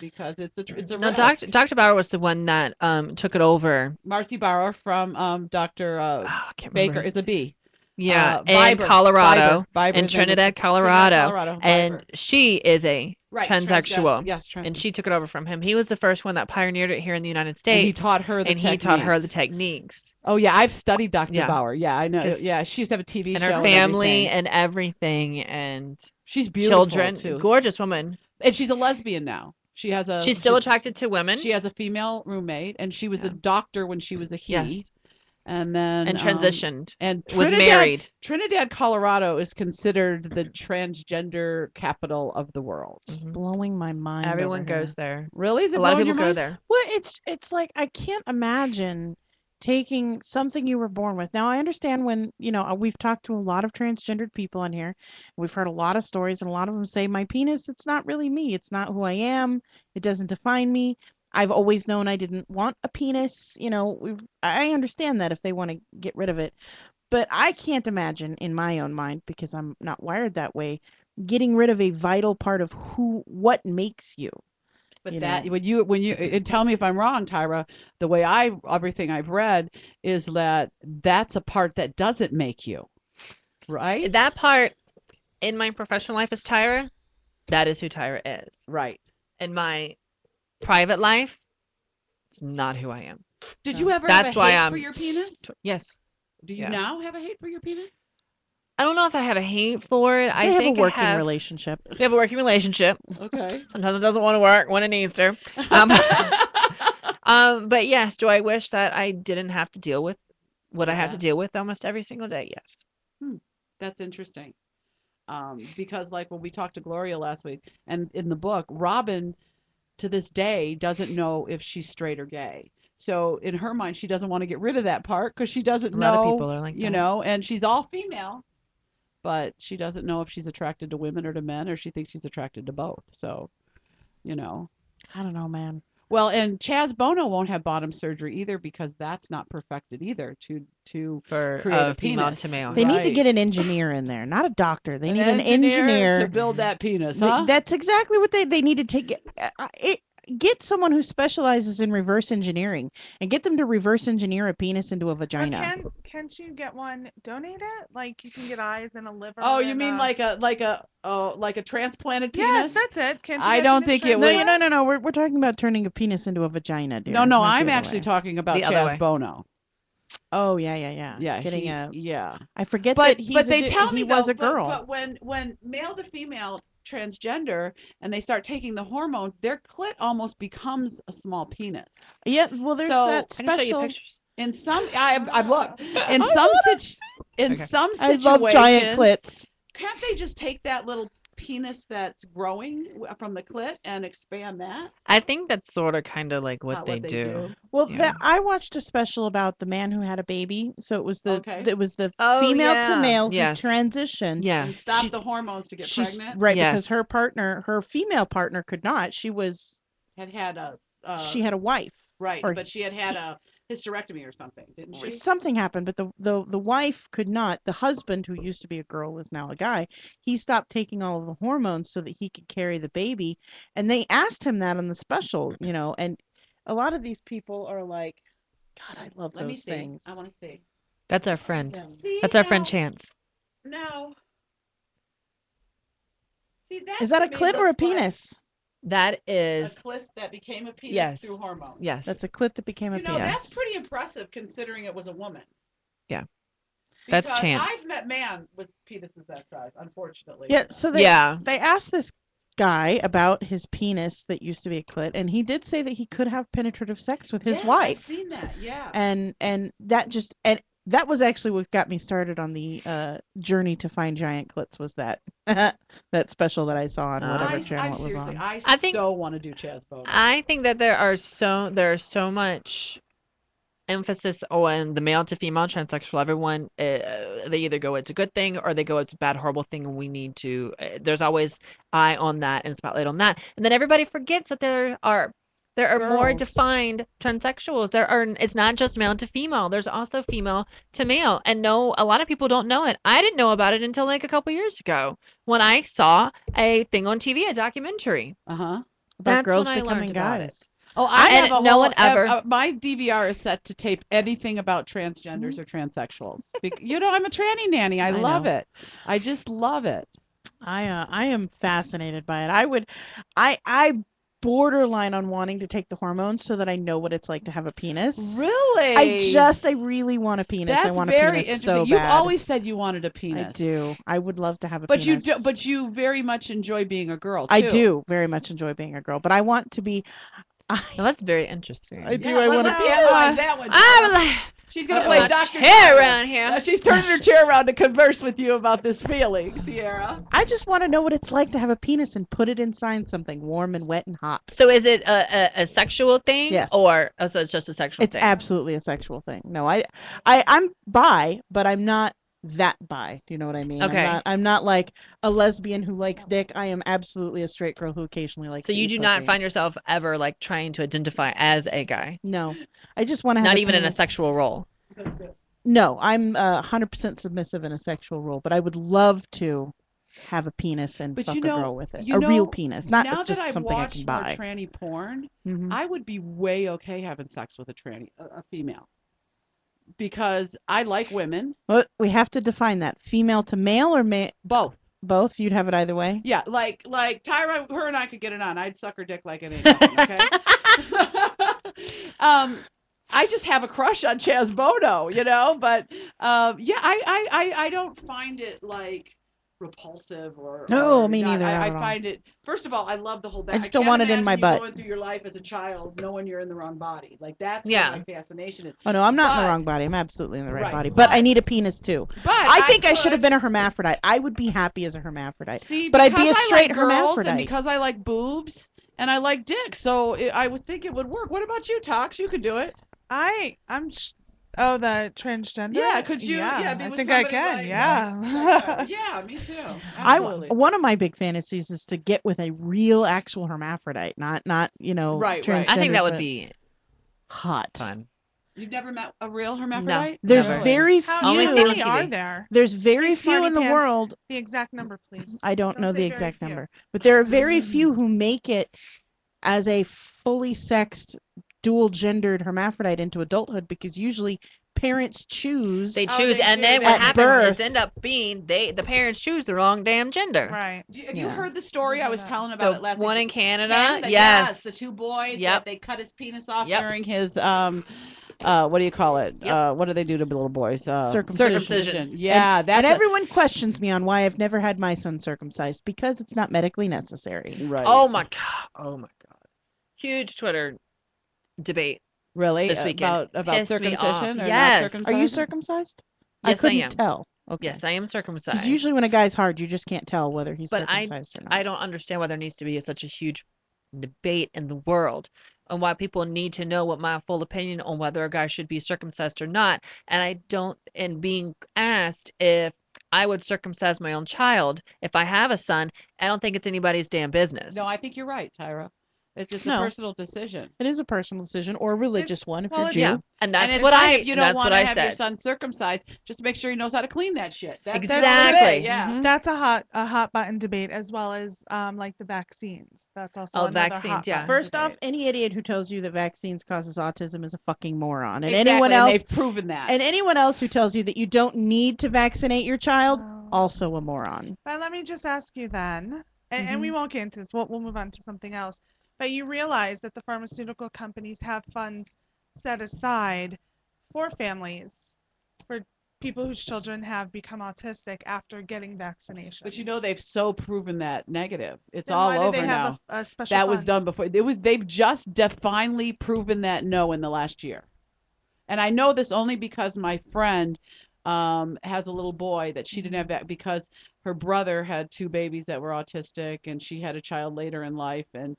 because it's a No, risk. Dr. Bauer was the one that took it over. Marcy Bauer from Dr. I can't remember Baker. his- It's a B. Yeah, in Viber, Colorado, Viber, in his name is- Trinidad, Colorado, Colorado, and Viber. she is a Right, transsexual. yes, and she took it over from him. He was the first one that pioneered it here in the United States. And he taught her the and he taught her the techniques. Oh yeah, I've studied Dr. Yeah. Bauer. Yeah, I know. 'Cause- Yeah, she used to have a TV And show. her family everything. and everything, and She's beautiful children, too. gorgeous woman. And she's a lesbian now. She has a. She's still attracted to women. She has a female roommate, and she was a doctor when she was a he. Yes. And then And transitioned. and Was married. Trinidad, Colorado is considered the transgender capital of the world. Blowing my mind. Everyone over here. goes there. Really? Is it A lot of blowing people your go mind? there. Well, it's like I can't imagine taking something you were born with. Now I understand when we've talked to a lot of transgendered people on here. We've heard a lot of stories, and a lot of them say my penis. It's not really me. It's not who I am. It doesn't define me. I've always known I didn't want a penis. I understand that if they want to get rid of it, but I can't imagine in my own mind, because I'm not wired that way, getting rid of a vital part of what makes you. But you that know. when you and tell me if I'm wrong, Tyra, the way everything I've read is that that's a part that doesn't make you, right? That part in my professional life is Tyra. That is who Tyra is. Right. In my private life, it's not who I am. Did you ever That's have a why hate I'm for your penis? Yes. Do you Yeah. now have a hate for your penis? I don't know if I have a hate for it. I They have think a working I have, relationship. We have a working relationship. Okay. Sometimes it doesn't want to work when it needs to. But yes, do I wish that I didn't have to deal with what I have to Yeah. deal with almost every single day? Yes. That's interesting. Because like when we talked to Gloria last week, and in the book, Robin to this day doesn't know if she's straight or gay. So in her mind, she doesn't want to get rid of that part because she doesn't A know. lot of people are like that. And she's all female, but she doesn't know if she's attracted to women or to men, or she thinks she's attracted to both. So, I don't know, man. Well, and Chaz Bono won't have bottom surgery either because that's not perfected either to For create a female penis. to male. They need to Right. get an engineer in there, not a doctor. They An need an engineer engineer to build that penis, Th- huh? That's exactly what they need to take. Get someone who specializes in reverse engineering and get them to reverse engineer a penis into a Or vagina. can't you get one donated? Like you can get eyes and a liver. Oh, you and mean like a transplanted penis? Yes, that's it. Can't you I get don't penis think it No, would. no. We're talking about turning a penis into a vagina, dear. No, no, not the I'm other actually way. talking about The other way. Chaz Bono. Oh yeah. Yeah, Getting a. yeah. I forget But that he's but they tell he me was though, a girl. But when male to female transgender and they start taking the hormones, their clit almost becomes a small penis. Yeah, well, there's So, that I can show you special. pictures. In some, I've looked. In I some wanna in some I situations, love giant clits. can't they just take that little penis that's growing from the clit and expand that? I think that's sort of kind of like what Not they do. Well, Yeah. I watched a special about the man who had a baby. So it was the Okay. Oh, female to yeah. male Yes. who transitioned. And Yes. stop the hormones to get She's pregnant. right because Yes. her female partner could not. She Had a she had a wife. right, or but she had a hysterectomy or something, didn't she? Something happened, but the wife could not. The husband, who used to be a girl, is now a guy. He stopped taking all of the hormones so that he could carry the baby. And they asked him that on the special, and a lot of these people are like, God, I love Let me those see. things. I want to see. That's our friend. See, That's our friend now- Chance. No. See, that Is that to a me clit or a looks like penis? That a is clit that became a penis Yes. through hormones. yes. That's a clit that became a You know, penis. that's pretty impressive considering it was a woman. Yeah. That's Because Chance. I've met man with penises that size, unfortunately. Yeah, so they Yeah. they asked this guy about his penis that used to be a clit, and he did say that he could have penetrative sex with his Yeah, I've wife. seen that. Yeah. And that was actually what got me started on the journey to find giant clits, was that that special that I saw on whatever channel it was on. I think- so want to do Chaz Bono. I think that there's so much emphasis on the male to female transsexual. Everyone, they either go it's a good thing or they go it's a bad horrible thing, and we need to. There's always eye on that and spotlight on that, and then everybody forgets that there are more Girls. defined transsexuals. It's not just male to female. There's also female to male. And a lot of people don't know it. I didn't know about it until like a couple years ago when I saw a thing on TV, a documentary. Uh-huh. About That's girls when I becoming learned about guys. it. Oh, I And have a no whole, one ever- my DVR is set to tape anything about transgenders or transsexuals. I'm a tranny nanny. I love know. it. I just love it. I am fascinated by it. I borderline on wanting to take the hormones so that I know what it's like to have a penis. Really? I really want a penis. I That's want a very penis interesting. so You've bad. always said you wanted a penis. I do. I would love to have a But penis. you very much enjoy being a girl too. I do very much enjoy being a girl, but I want to be. Now, that's very interesting. I do. Yeah, I want let's to. analyze that one. I'm like, She's gonna got play my Dr. chair Seuss. around here. She's turning her chair around to converse with you about this feeling, Sierra. I just want to know what it's like to have a penis and put it inside something warm and wet and hot. So is it a sexual thing? Yes. Or so it's just a sexual It's thing? absolutely a sexual thing. No, I'm bi, but I'm not that bi. Do you know what I mean? Okay. I'm not like a lesbian who likes dick. I am absolutely a straight girl who occasionally likes. So to you eat do not pussy. find yourself ever like trying to identify as a guy? No, I just want to have Not a even in a penis. sexual role. No, I'm 100% submissive in a sexual role, but I would love to have a penis and But fuck you a know, girl with it. you A know, real penis, not now just that I've something I watched can more buy. tranny porn, Mhm. I would be way okay having sex with a female, because I like women. Well, we have to define that. Female to male or both. Both? You'd have it either way? Yeah, like Tyra, her and I could get it on. I'd suck her dick like it ain't nothing, okay? I just have a crush on Chaz Bono, but yeah, I don't find it like repulsive or No, me not. neither, not I at all. find it, first of all, I love the whole I just don't want it in my butt. Going through your life as a child knowing you're in the wrong body, like that's Yeah. where my fascination is. Oh no, I'm not in But- the wrong body. I'm absolutely in the right, Right, body. But I but- need a penis too. But I think I should have could- been a hermaphrodite. I would be happy as a hermaphrodite. See, but I'd be a because I straight like girls hermaphrodite. and because I like boobs and I like dick, so I would think it would work. What about you, Tox? You could do it. I'm Oh, the transgender? Yeah, could you? Yeah, I with think I somebody can. like, Yeah. yeah, me too. Absolutely. One of my big fantasies is to get with a real, actual hermaphrodite, not Right. transgender. I think that would but be hot. fun. You've never met a real hermaphrodite? There's Never. very How few. Only seen on many TV. are there? There's very Please, few Smarty in the Pants, world. The exact number, please. I don't know say the very exact few. number, but there are very few who make it as a fully sexed, dual-gendered hermaphrodite into adulthood, because usually parents choose. They Oh, choose, they and do. then They what At happens birth. is end up being the parents choose the wrong damn gender. Right. Have you heard the story I was telling The about it last one week? in Canada? Canada, Yes. the two boys Yep. that they cut his penis off Yep. during his what do you call it? Yep. What do they do to little boys? Circumcision. Yeah, and that's everyone questions me on why I've never had my son circumcised, because it's not medically necessary. right. Oh my god. Oh my god. Huge Twitter debate Really? this weekend. About Pissed me circumcision off. or not Yes. circumcised? Are you circumcised? Yes, I couldn't am. tell. Okay. Yes, I am circumcised. Because usually when a guy's hard, you just can't tell whether he's But circumcised or not. I don't understand why there needs to be such a huge debate in the world, and why people need to know what my full opinion on whether a guy should be circumcised or not. And I don't, and being asked if I would circumcise my own child if I have a son, I don't think it's anybody's damn business. No, I think you're right, Tyra. It's a No. personal decision. It is a personal decision, or a religious one if well, you're it's- Jew. Yeah, and that's it's what fine I. if you and don't that's want what to I have your said. son circumcised, just make sure he knows how to clean that shit. That's Exactly. it, yeah. That's a hot button debate, as well as like the vaccines. That's also Oh, another vaccines, hot yeah. button First debate. off, any idiot who tells you that vaccines causes autism is a fucking moron. And Exactly, anyone and else they've proven that. and anyone else who tells you that you don't need to vaccinate your child, also a moron. But let me just ask you then, and we won't get into this. We'll move on to something else. But you realize that the pharmaceutical companies have funds set aside for families, for people whose children have become autistic after getting vaccinations. But you know they've so proven that negative. It's Then all why over did they now. have a special That was fund? done before. They've just finally proven that no in the last year. And I know this only because my friend has a little boy that she didn't have that because her brother had two babies that were autistic, and she had a child later in life, and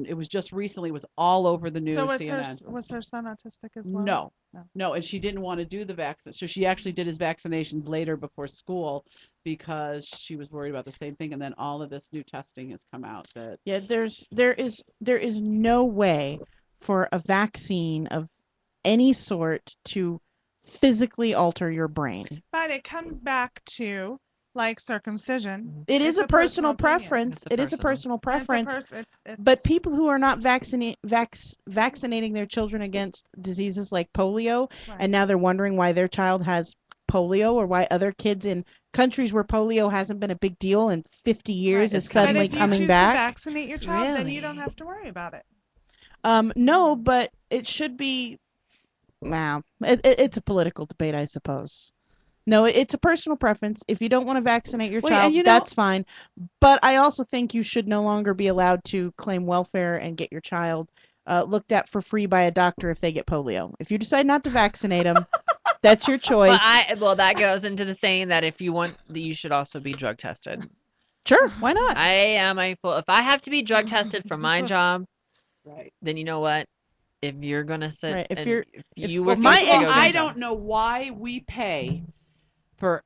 it was just recently, it was all over the news. So CNN. was her son autistic as well? No, and she didn't want to do the vaccine, so she actually did his vaccinations later before school because she was worried about the same thing. And then all of this new testing has come out that Yeah, there is no way for a vaccine of any sort to physically alter your brain. But it comes back to like circumcision. It is It's a personal opinion. preference. It is a personal It's a preference. it's- But people who are not vaccinating their children against diseases like polio, and now they're wondering why their child has polio, or why other kids in countries where polio hasn't been a big deal in 50 years is suddenly but if coming you choose back. to vaccinate your child, then you don't have to worry about it. No, but it should be. Wow, it's a political debate, I suppose. No, it's a personal preference. If you don't want to vaccinate your Well, child, and you know- that's fine. But I also think you should no longer be allowed to claim welfare and get your child looked at for free by a doctor if they get polio. If you decide not to vaccinate them, that's your choice. Well, that goes into the saying that if you want, you should also be drug tested. Sure, why not? I am a full. If I have to be drug tested for my job, right, then you know what? If you're gonna sit, Right, if and you're- if you Well, refuse my to go get I a job- don't know why we pay for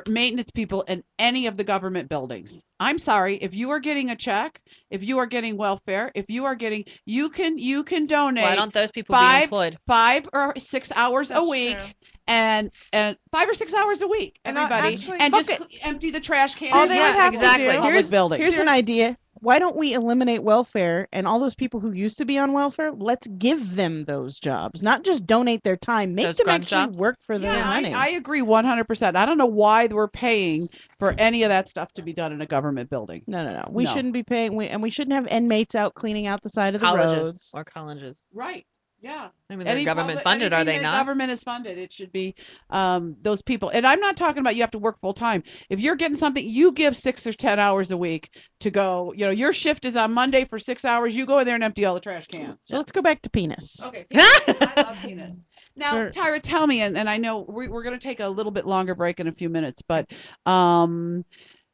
maintenance people in any of the government buildings. I'm sorry, if you are getting a check, if you are getting welfare, if you are getting, you can donate. Why don't those people be employed? 5 or 6 hours a That's week, true. and 5 or 6 hours a week, And everybody, actually- and Fuck just empty the trash cans. All they would have to exactly. do- Public buildings. Here's an idea. Why don't we eliminate welfare, and all those people who used to be on welfare, let's give them those jobs, not just donate their time. Make Those them grunt actually jobs? work for their Yeah, money. I agree 100%. I don't know why we're paying for any of that stuff to be done in a government building. No. We No. shouldn't be paying, and we shouldn't have inmates out cleaning out the side of the Colleges roads. or colleges. Right. Yeah. I mean, they're government funded, are anything they that not? Government is funded. It should be those people. And I'm not talking about you have to work full time. If you're getting something, you give 6 or 10 hours a week to go. You know, your shift is on Monday for 6 hours. You go in there and empty all the trash cans. So let's go back to penis. Okay. I love penis. Now, Sure. Tyra, tell me, and I know we're going to take a little bit longer break in a few minutes, but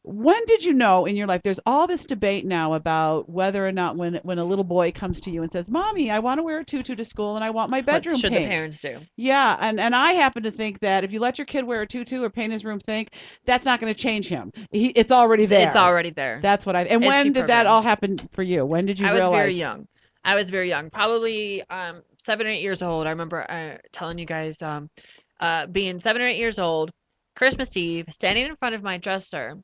when did you know in your life? There's all this debate now about whether or not when a little boy comes to you and says, "Mommy, I want to wear a tutu to school and I want my bedroom What should pink." the parents do? Yeah, and I happen to think that if you let your kid wear a tutu or paint his room pink, that's not going to change him. It's already there. It's already there. That's what I. And It's when did that all pre-programmed. happen for you? When did you I was realize? very young. I was very young, probably 7 or 8 years old. I remember telling you guys being 7 or 8 years old, Christmas Eve, standing in front of my dresser,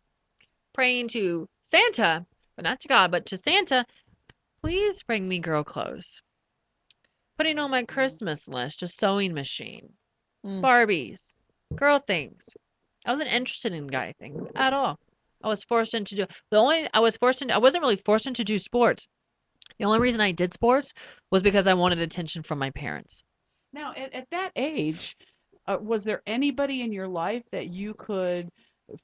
praying to Santa, but not to God, but to Santa, please bring me girl clothes. Putting on my Christmas list a sewing machine, Barbies, girl things. I wasn't interested in guy things at all. I was forced into I wasn't really forced into do sports. The only reason I did sports was because I wanted attention from my parents. Now, at that age, was there anybody in your life that you could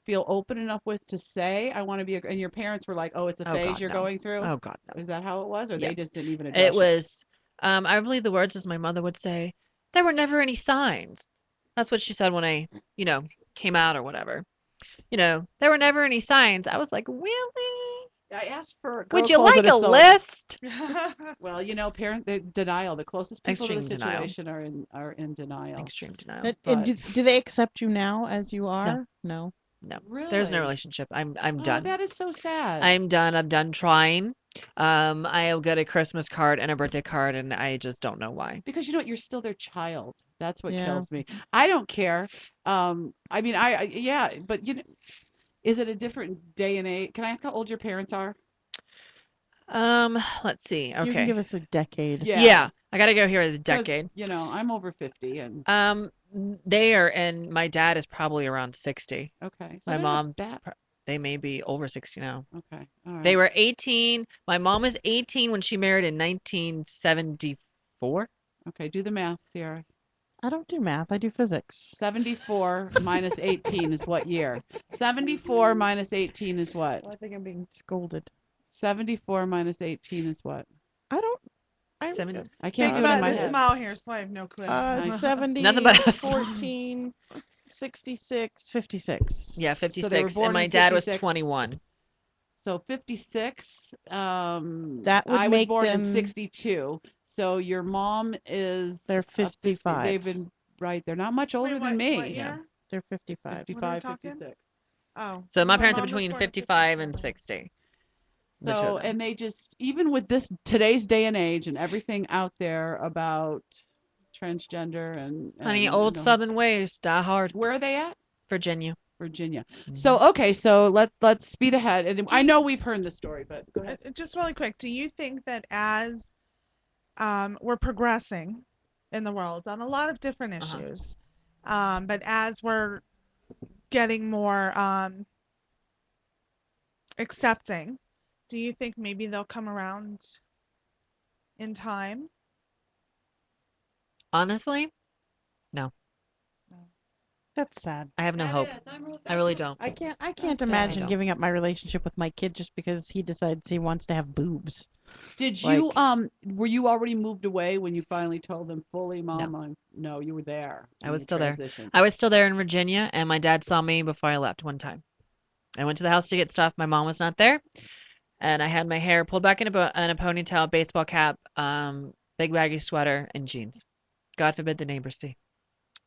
feel open enough with to say, "I want to be," and your parents were like, "Oh, it's a Oh, phase God, you're no. going through"? Oh, God, no. Is that how it was, or Yeah. they just didn't even address It was, I believe the words as my mother would say, there were never any signs. That's what she said when I, came out or whatever. There were never any signs. I was like, really? I asked for Would girl you clothes like at a sewing- list? Well, parent denial. The closest people to Extreme the denial. situation are in denial. Extreme denial. And But- do they accept you now as you are? No. No. Really? There's no relationship. I'm done. That is so sad. I'm done. I'm done trying. I'll get a Christmas card and a birthday card, and I just don't know why. Because you know what, you're still their child. That's what Yeah. kills me. I don't care. I mean, yeah, but is it a different day and age? Can I ask how old your parents are? Let's see. You can Okay. give us a decade. Yeah. I gotta go here the 'Cause, decade. I'm over 50 and They are, and my dad is probably around 60. okay. So My they're not mom's, that. they may be over 60 now. Okay. All right. They were 18. My mom was 18 when she married in 1974. Okay, do the math, Sierra. I don't do math. I do physics. 74 minus 18 is what year? 74 minus 18 is what? I think I'm being scolded. 74 minus 18 is what? I don't. I can't do it in my This head. smile here, so I have no clue. 70, Nothing but a 14, 66, 56. Yeah, So they were 56. born And my in dad was 56. 21. So 56. That would I was make born them. in 62. So your mom is. They're 55. They've been right. They're not much older than me. What year? They're 55. 55, talking? 56. Oh. So my parents are mom was between born in 55 and 60. The two So, of them. and they just, even with today's day and age and everything out there about transgender and Honey, old Southern ways, die hard. Where are they at? Virginia. Virginia. So, okay, so let's speed ahead. And I know we've heard this story, but go ahead. Just really quick, do you think that as we're progressing in the world on a lot of different issues, but as we're getting more accepting, do you think maybe they'll come around in time? Honestly, no. That's sad. I have no hope. I really don't. I can't sad. imagine I don't. giving up my relationship with my kid just because he decides he wants to have boobs. Did you, were you already moved away when you finally told them fully, Mom? No, you were there. I when was you still there. transitioned. I was still there in Virginia, and my dad saw me before I left one time. I went to the house to get stuff. My mom was not there, and I had my hair pulled back in a ponytail, baseball cap, big baggy sweater, and jeans. God forbid the neighbors see.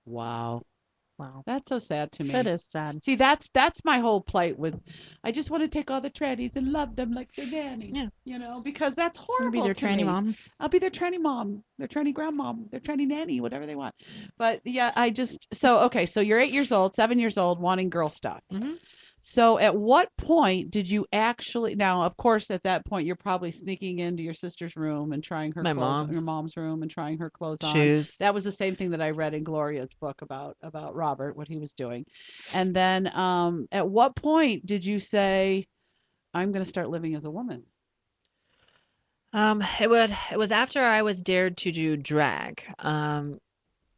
Wow. Wow. That's so sad to me. That is sad. See, that's my whole plight with, I just want to take all the trannies and love them like their nanny. Yeah. Because that's horrible. be their to tranny me. mom. I'll be their tranny mom, their tranny grandmom, their tranny nanny, whatever they want. But yeah, so you're 8 years old, 7 years old, wanting girl stuff. Mm-hmm. So at what point did you actually, now, of course, at that point, you're probably sneaking into your sister's room and trying her clothes, your mom's room and trying her clothes on. Shoes. That was the same thing that I read in Gloria's book about Robert, what he was doing. And then at what point did you say, I'm going to start living as a woman? It was after I was dared to do drag.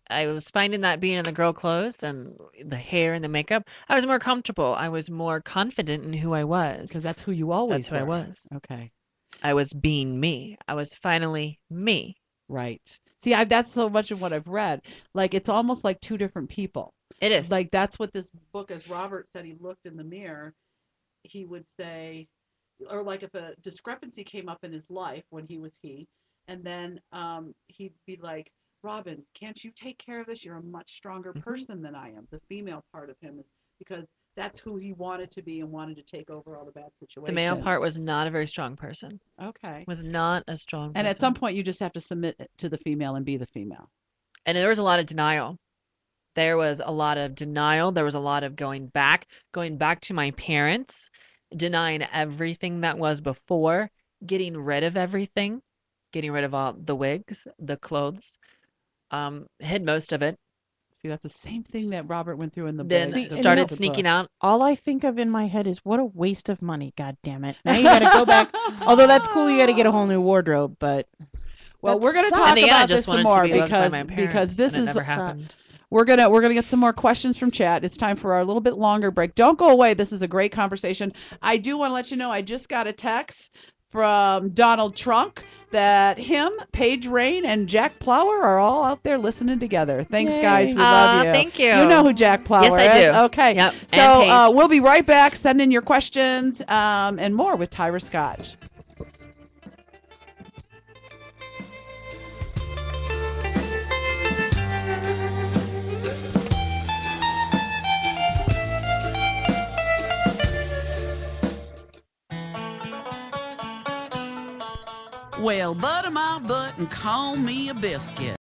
I was finding that being in the girl clothes and the hair and the makeup, I was more comfortable. I was more confident in who I was. Because that's who you always That's who I were. was. Okay. I was being me. I was finally me. Right. See, that's so much of what I've read. Like, it's almost like two different people. It is. Like, that's what this book, as Robert said, he looked in the mirror. he would say, or like if a discrepancy came up in his life when he was and then he'd be like, Robin, can't you take care of this? You're a much stronger person than I am. The female part of him is because that's who he wanted to be and wanted to take over all the bad situations. The male part was not a very strong person. Okay. Was not a strong person. And at some point, you just have to submit to the female and be the female. And there was a lot of denial. There was a lot of denial. There was a lot of going back to my parents, denying everything that was before, getting rid of everything, getting rid of all the wigs, the clothes, hid most of it. See, that's the same thing that Robert went through in the book. Then started sneaking out. All I think of in my head is what a waste of money. God damn it. Now you got to go back. Although that's cool, you got to get a whole new wardrobe, but. Well, we're going to talk about this some more because this is never happened. We're gonna get some more questions from chat. It's time for our little bit longer break. Don't go away. This is a great conversation. I do want to let you know I just got a text from Donald Trunk that him, Paige Rain, and Jack Plower are all out there listening together. Thanks, guys. We love you. Thank you. You know who Jack Plower is. Yes, I do. Okay. Yep. So we'll be right back. Send in your questions and more with Tyra Scotch. Well, butter my butt and call me a biscuit.